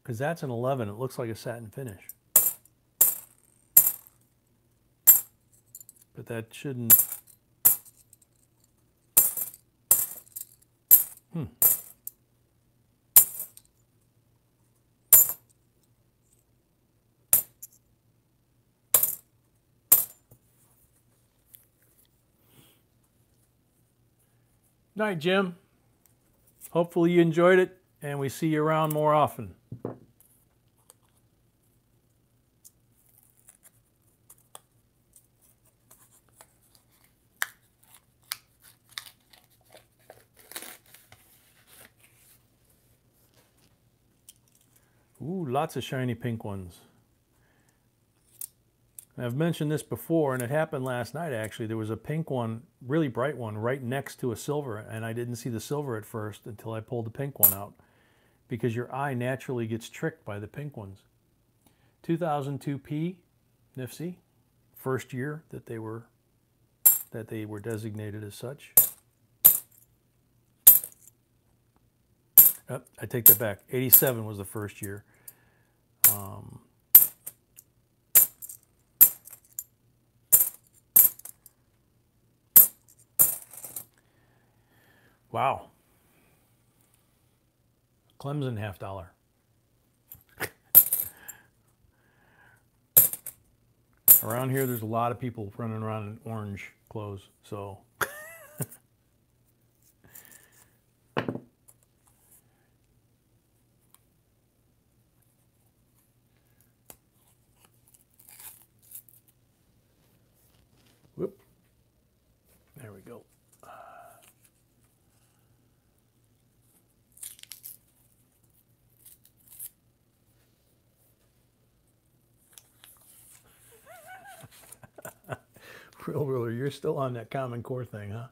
Because that's an 11. It looks like a satin finish. But that shouldn't. Night, Jim. Hopefully you enjoyed it, and we see you around more often. Ooh, lots of shiny pink ones. I've mentioned this before, and it happened last night actually. There was a pink one, really bright one, right next to a silver, and I didn't see the silver at first until I pulled the pink one out, because your eye naturally gets tricked by the pink ones. 2002 P NIFC, first year that they were designated as such. Oh, I take that back. 87 was the first year. Wow. Clemson $50. Around here, there's a lot of people running around in orange clothes, so. Whoop. There we go. Real ruler, you're still on that Common Core thing, huh?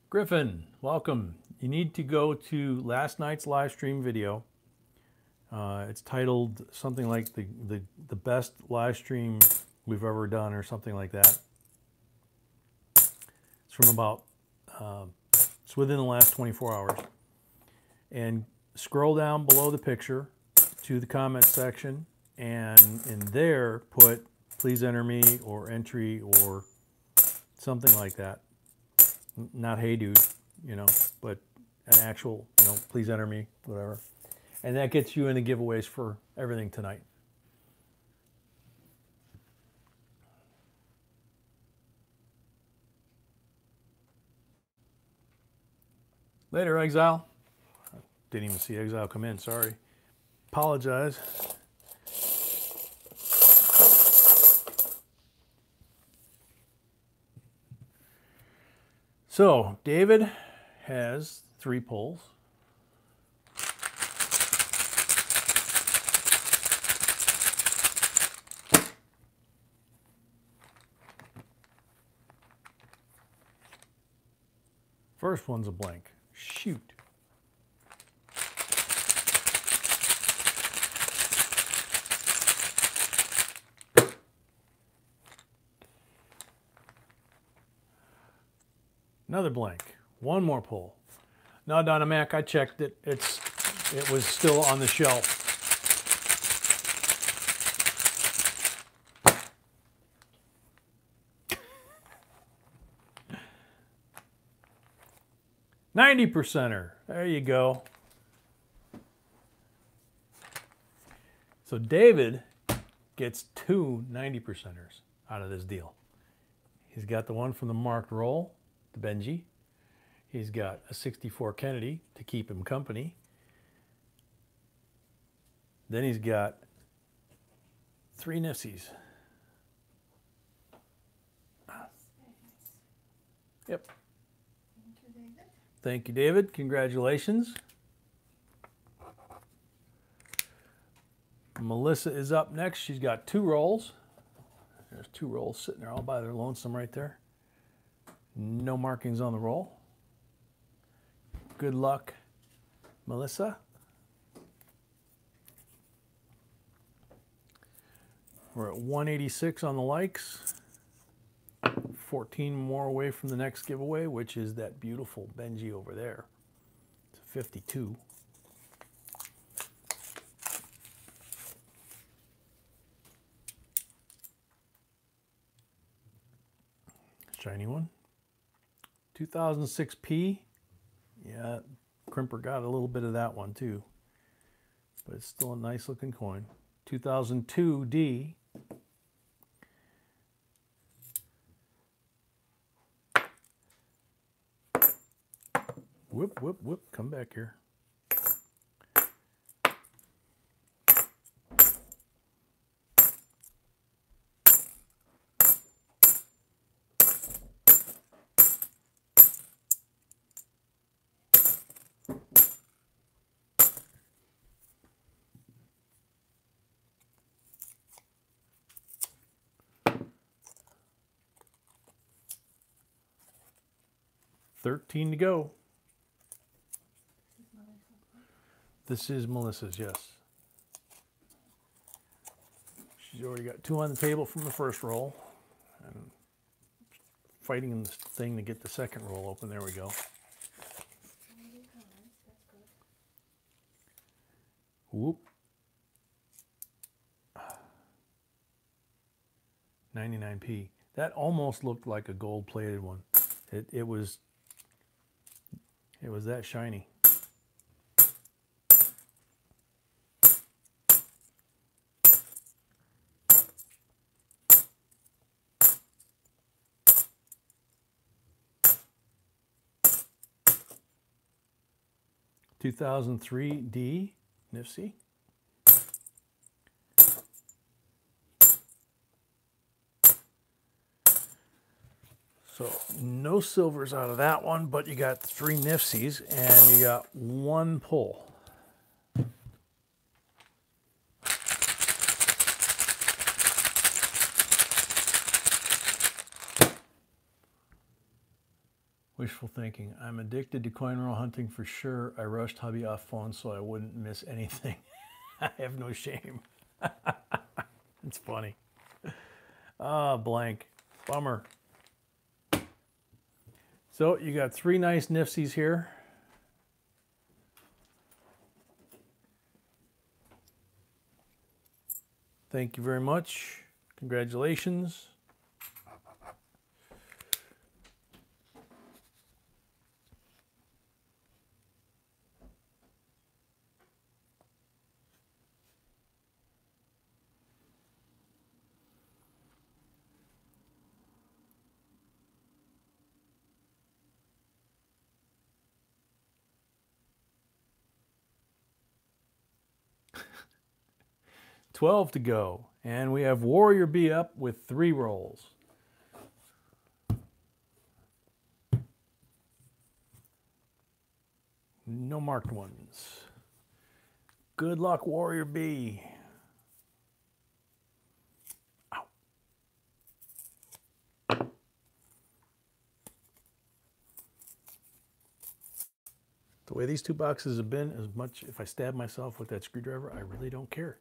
Griffin, welcome. You need to go to last night's live stream video. It's titled something like the best live stream we've ever done, or something like that. It's from about, it's within the last 24 hours. And scroll down below the picture to the comment section, and in there put please enter me or entry or something like that. Not hey dude, you know, but an actual, you know, please enter me, whatever. And that gets you in the giveaways for everything tonight. Later, Exile. Didn't even see Exile come in, sorry. Apologize. So, David has 3 pulls. First one's a blank. Shoot. Another blank. One more pull. No, Donna Mac, I checked it. It was still on the shelf. $90%er. There you go. So David gets 2 90%ers out of this deal. He's got the one from the marked roll, the Benji. He's got a 64 Kennedy to keep him company. Then he's got 3 NIFCs. Yep. Thank you, David. Thank you, David. Congratulations. Melissa is up next. She's got 2 rolls. There's 2 rolls sitting there all by their lonesome right there. No markings on the roll. Good luck, Melissa. We're at 186 on the likes. 14 more away from the next giveaway, which is that beautiful Benji over there. It's a 52. Shiny one. 2006P. Yeah, Crimper got a little bit of that one too. But it's still a nice looking coin. 2002D. Whoop, whoop, whoop. Come back here. $13 to go. This is Melissa's, yes. She's already got 2 on the table from the first roll. And fighting in this thing to get the second roll open. There we go. Whoop. 99p. That almost looked like a gold-plated one. It was that shiny. 2003D NIFC. So no silvers out of that one, but you got 3 NIFCs and you got 1 pull. Wishful thinking. I'm addicted to coin roll hunting for sure. I rushed hubby off phone so I wouldn't miss anything. I have no shame. It's funny. Ah, blank. Bummer. So you got 3 nice NIFCs here. Thank you very much. Congratulations. $12 to go. And we have Warrior B up with 3 rolls. No marked ones. Good luck, Warrior B. Ow. The way these 2 boxes have been, as much if I stab myself with that screwdriver, I really don't care.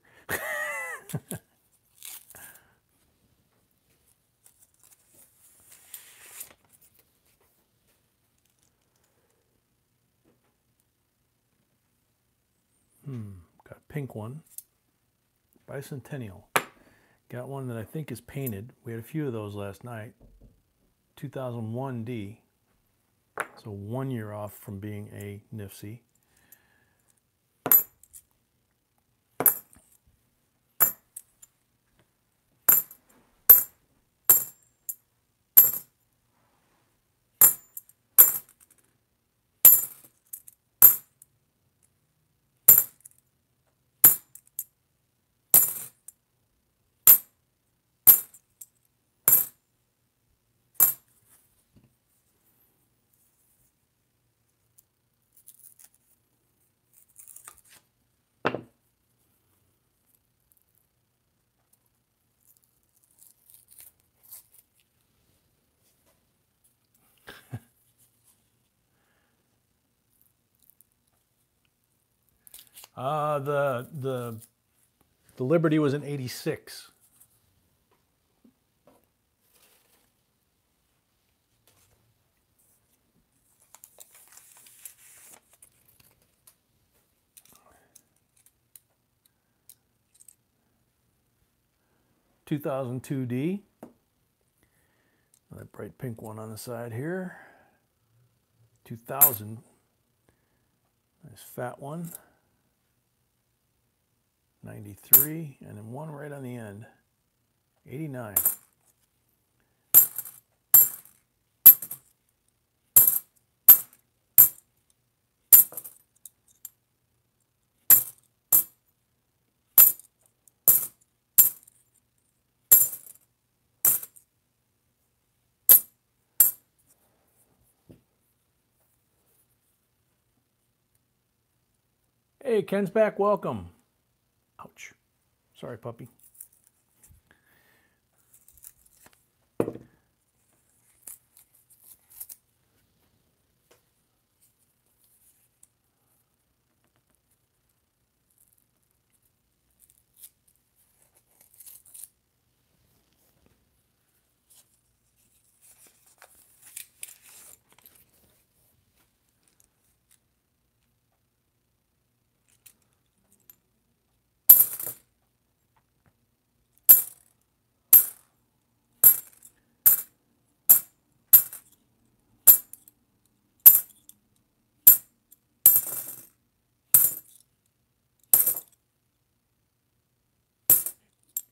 Got a pink one. Bicentennial. Got one that I think is painted. We had a few of those last night. 2001D. So 1 year off from being a NIFC. The Liberty was an 86. (2002D). That bright pink one on the side here. 2000. Nice fat one. 93, and then one right on the end. 89. Hey, Ken's back. Welcome. Ouch. Sorry, puppy.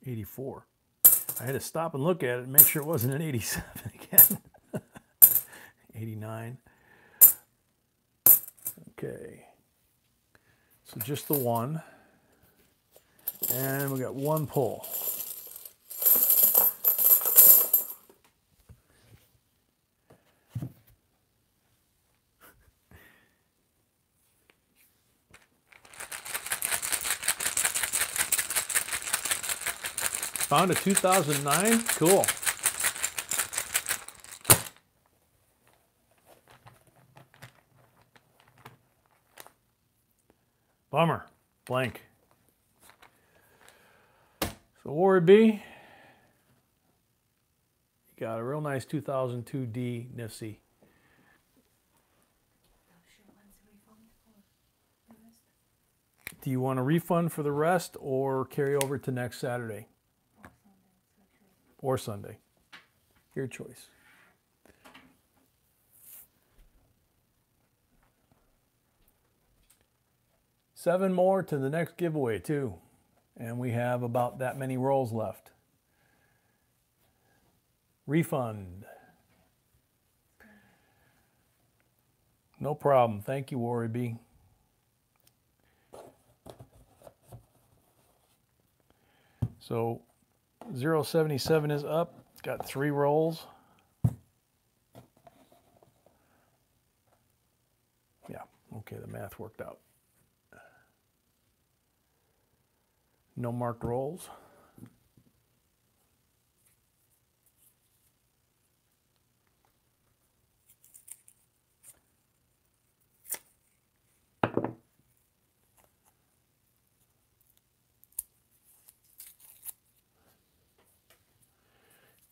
'84. I had to stop and look at it and make sure it wasn't an 87 again. 89. Okay. So just the one. And we got one pull. Found a 2009? Cool. Bummer. Blank. So Warrior B, you got a real nice 2002 D NIFC. Do you want a refund for the rest or carry over to next Saturday? Or Sunday. Your choice. Seven more to the next giveaway too. And we have about that many rolls left. Refund. No problem. Thank you, Warrior B. So 077 is up. It's got 3 rolls. Yeah, okay, the math worked out. No marked rolls.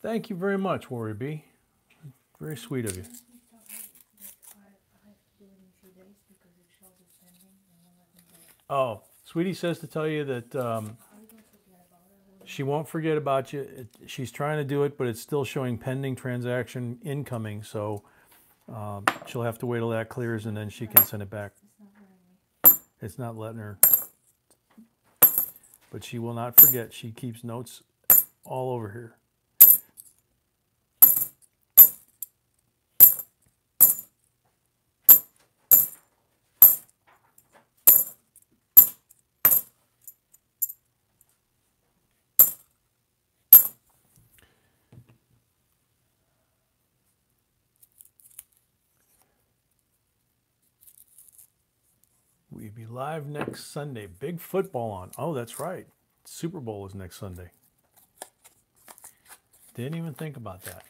Thank you very much, Warrior B. Very sweet of you. Oh, Sweetie says to tell you that she won't forget about you. She's trying to do it, but it's still showing pending transaction incoming, so she'll have to wait till that clears and then she can send it back. It's not letting her. But she will not forget. She keeps notes all over here. We'll be live next Sunday. Big football on. Oh, that's right. Super Bowl is next Sunday. Didn't even think about that.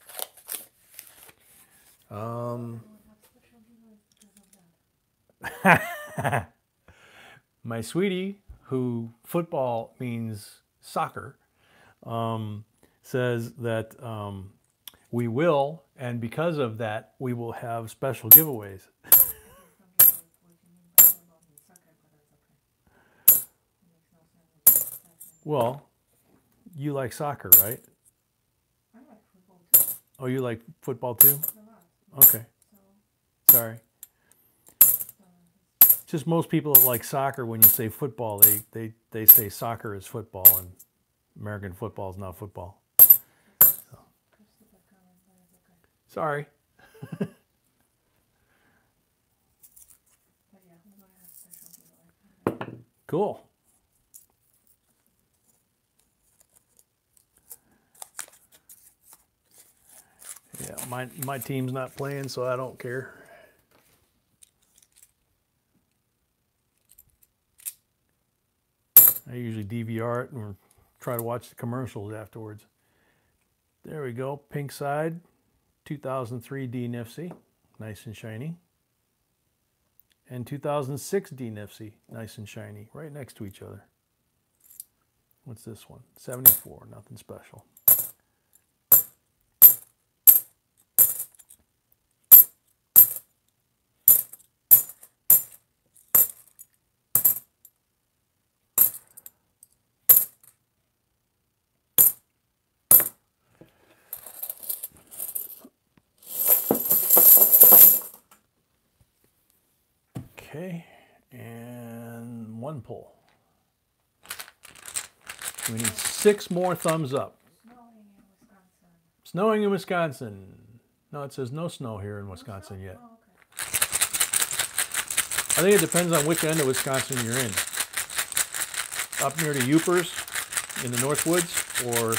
My sweetie, who football means soccer, says that we will, and because of that, we will have special giveaways. Well, you like soccer, right? I like football too. Oh, you like football too? Okay. Sorry. Just most people that like soccer, when you say football, they say soccer is football and American football is not football. So. Sorry. Cool. Yeah, my team's not playing, so I don't care. I usually DVR it and try to watch the commercials afterwards. There we go, pink side, 2003 D NIFC, nice and shiny. And 2006 D NIFC, nice and shiny, right next to each other. What's this one? 74, nothing special. Okay, and one pull. We need 6 more thumbs up. Snowing in Wisconsin. Snowing in Wisconsin. No, it says no snow here in Wisconsin yet. Oh, I think it depends on which end of Wisconsin you're in. Up near the Upers in the Northwoods or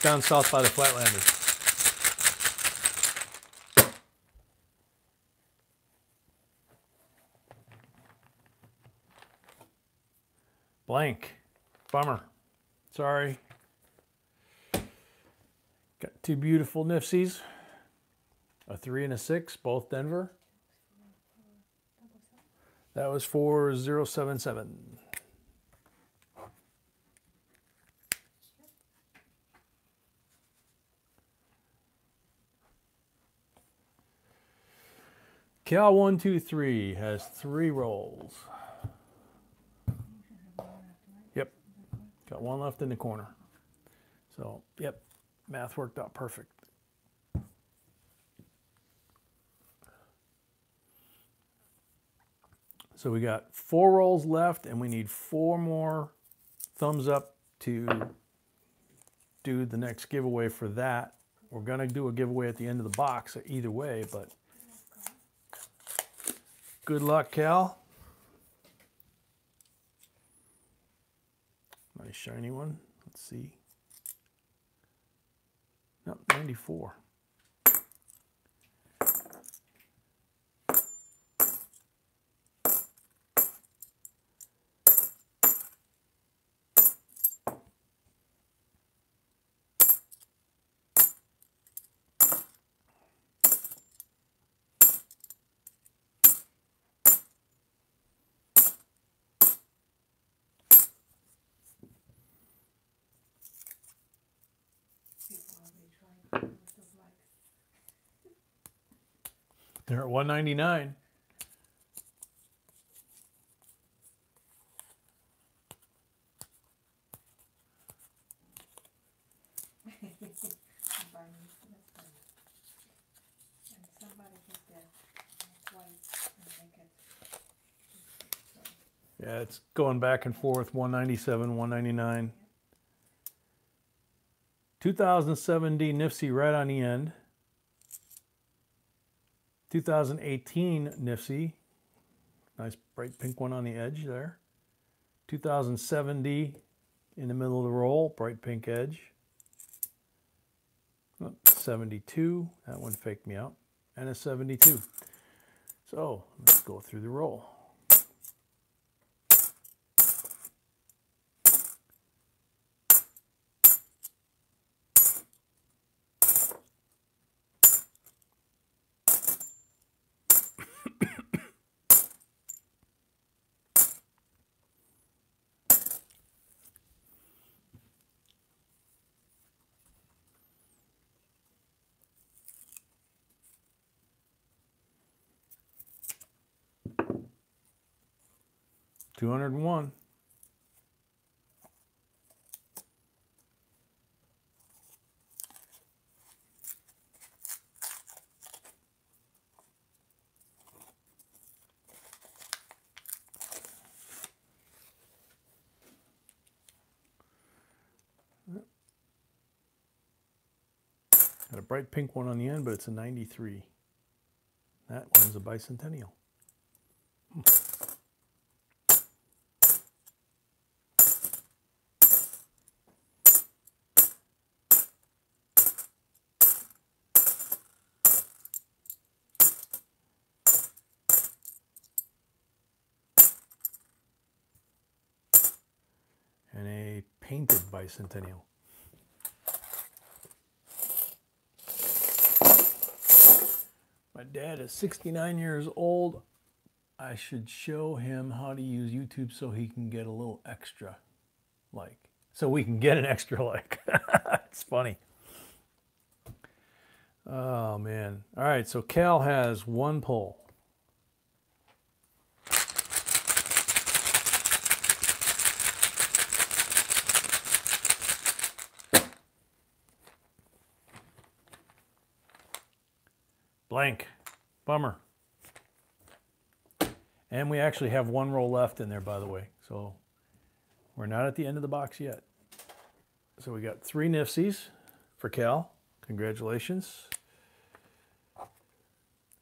down south by the Flatlanders. Blank. Bummer. Sorry. Got two beautiful NIFCs. A 3 and a 6, both Denver. That was for 077. Cal 123 has 3 rolls. Yep. Got one left in the corner. So, yep. Math worked out perfect. So we got 4 rolls left, and we need 4 more thumbs up to do the next giveaway for that. We're going to do a giveaway at the end of the box either way, but good luck, Cal. Nice shiny one. Let's see. Nope, 94. They're at 199. Yeah, it's going back and forth, 197, 199. 2007 NIFC right on the end. 2018 NIFC, nice bright pink one on the edge there. 2070 in the middle of the roll, bright pink edge. Oh, 72, that one faked me out, and a 72. So let's go through the roll. $201. Got a bright pink one on the end, but it's a 93. That one's a bicentennial. And a painted bicentennial. My dad is 69 years old. I should show him how to use YouTube so he can get a little extra like. So we can get an extra like. It's funny. Oh man. All right, so Cal has 1 pull. Blank. Bummer. And we actually have 1 roll left in there, by the way. So we're not at the end of the box yet. So we got 3 NIFCs for Cal. Congratulations.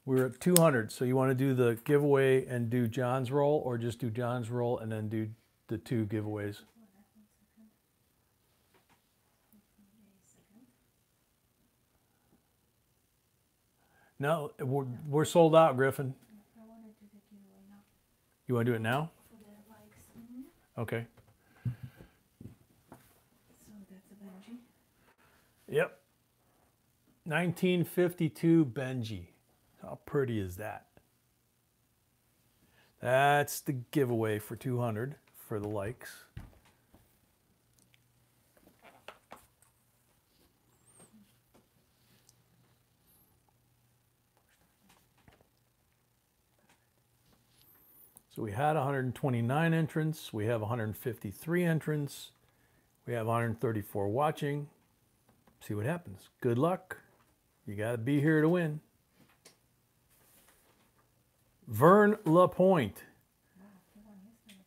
We're at 200. So you want to do the giveaway and do John's roll, or just do John's roll and then do the 2 giveaways? No, we're sold out, Griffin. I want to do the giveaway now. You want to do it now? For the likes. Okay. So that's a Benji. Yep. 1952 Benji. How pretty is that? That's the giveaway for 200 for the likes. So we had 129 entrants. We have 153 entrants. We have 134 watching. See what happens. Good luck. You got to be here to win. Vern LaPointe. Wow, he won yesterday.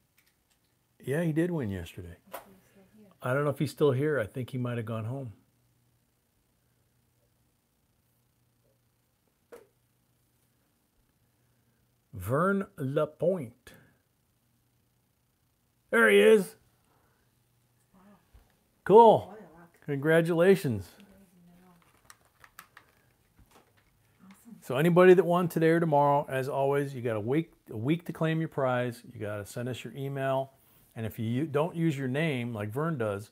Yeah, he did win yesterday. He's still here. I don't know if he's still here. I think he might have gone home. Vern LaPointe. There he is. Wow. Cool. What a luck. Congratulations. Awesome. So anybody that won today or tomorrow, as always, you got a week to claim your prize. You got to send us your email. And if you don't use your name like Vern does,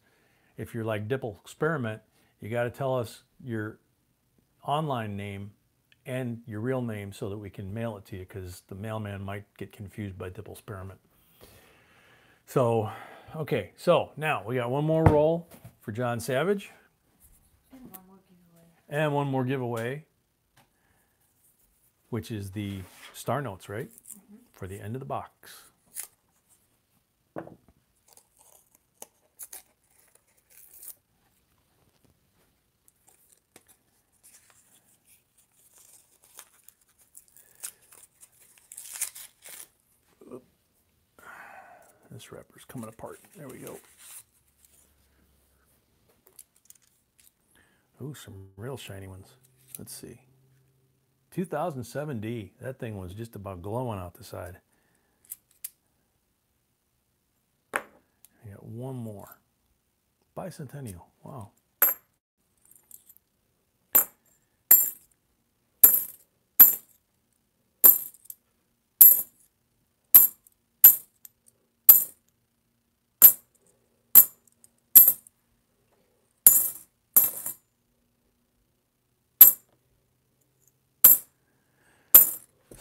if you're like Dipple Experiment, you got to tell us your online name and your real name so that we can mail it to you, because the mailman might get confused by Dipple Experiment. So, okay, so now we got one more roll for John Savage. And one more giveaway. And one more giveaway, which is the star notes, right? For the end of the box. This wrapper's coming apart. There we go. Ooh, some real shiny ones. Let's see. 2007D. That thing was just about glowing out the side. I got one more. Bicentennial. Wow.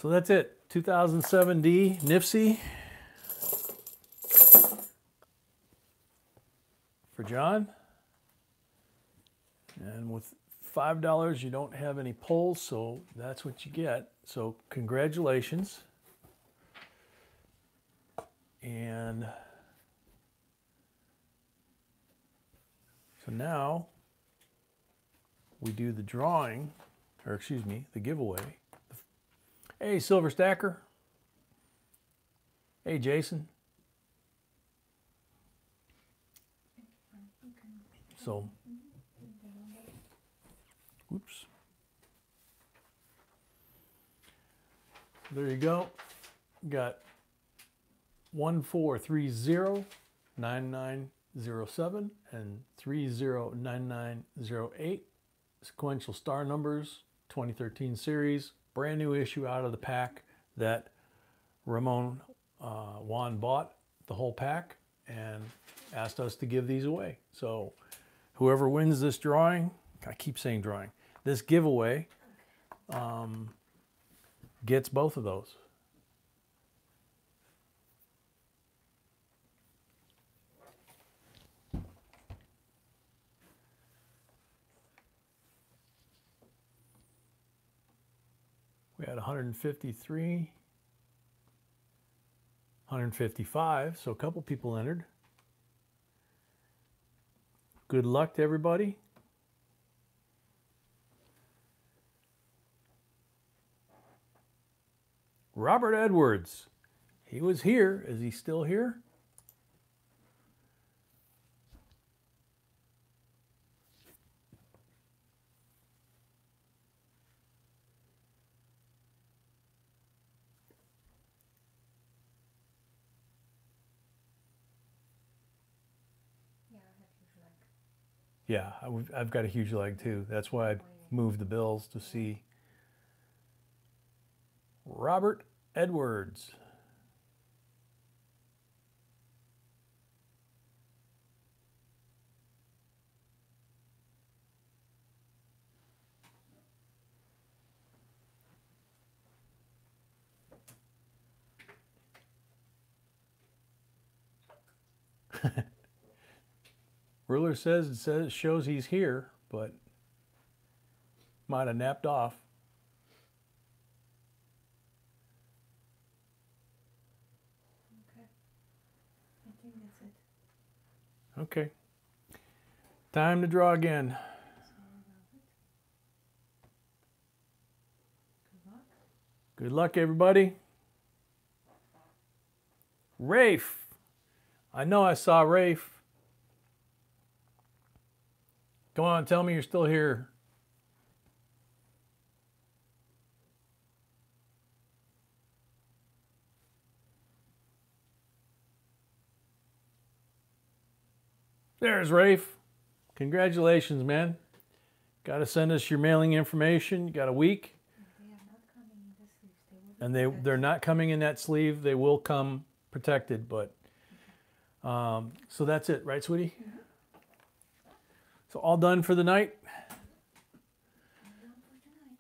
So that's it. 2007D NIFC for John. And with $5, you don't have any pulls, so that's what you get. So congratulations. And so now we do the drawing, or excuse me, the giveaway. Hey, Silver Stacker. Hey, Jason. So, oops. There you go. Got 14309907 and 309908. Sequential star numbers, 2013 series. Brand new issue out of the pack that Ramon Juan bought the whole pack and asked us to give these away. So whoever wins this drawing, I keep saying drawing, this giveaway gets both of those. We had 153, 155, so a couple people entered. Good luck to everybody. Robert Edwards, he was here. Is he still here? Yeah, I've got a huge leg too. That's why I moved the bills to see Robert Edwards. Ruler says it shows he's here, but might have napped off. Okay. I think that's it. Okay. Time to draw again. Sorry about it. Good luck. Good luck, everybody. Rafe. I know I saw Rafe. Come on, tell me you're still here. There's Rafe. Congratulations, man. Got to send us your mailing information. You got a week. They are not coming in the sleeves. They will And be they're not coming in that sleeve. They will come protected, but so that's it, right, sweetie? Mhm. So all done for the night. I'm done for tonight.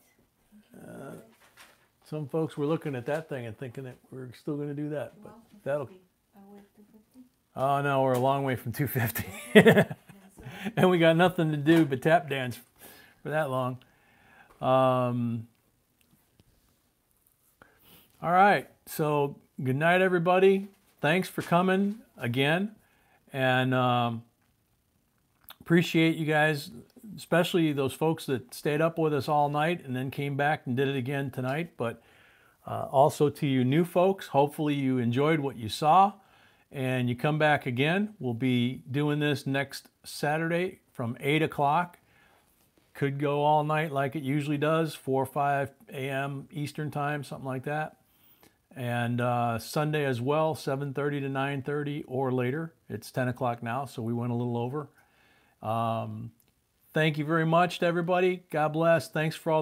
Thank you. Some folks were looking at that thing and thinking that we're still going to do that, but Well, that'll. 250. Are we at 250? Oh no, we're a long way from 250, Then so and we got nothing to do but tap dance for that long. All right, so good night, everybody. Thanks for coming again, and appreciate you guys, especially those folks that stayed up with us all night and then came back and did it again tonight. But also to you new folks, hopefully you enjoyed what you saw and you come back again. We'll be doing this next Saturday from 8 o'clock. Could go all night like it usually does, 4 or 5 a.m. Eastern time, something like that. And Sunday as well, 7:30 to 9:30 or later. It's 10 o'clock now, so we went a little over. Thank you very much to everybody. God bless. Thanks for all the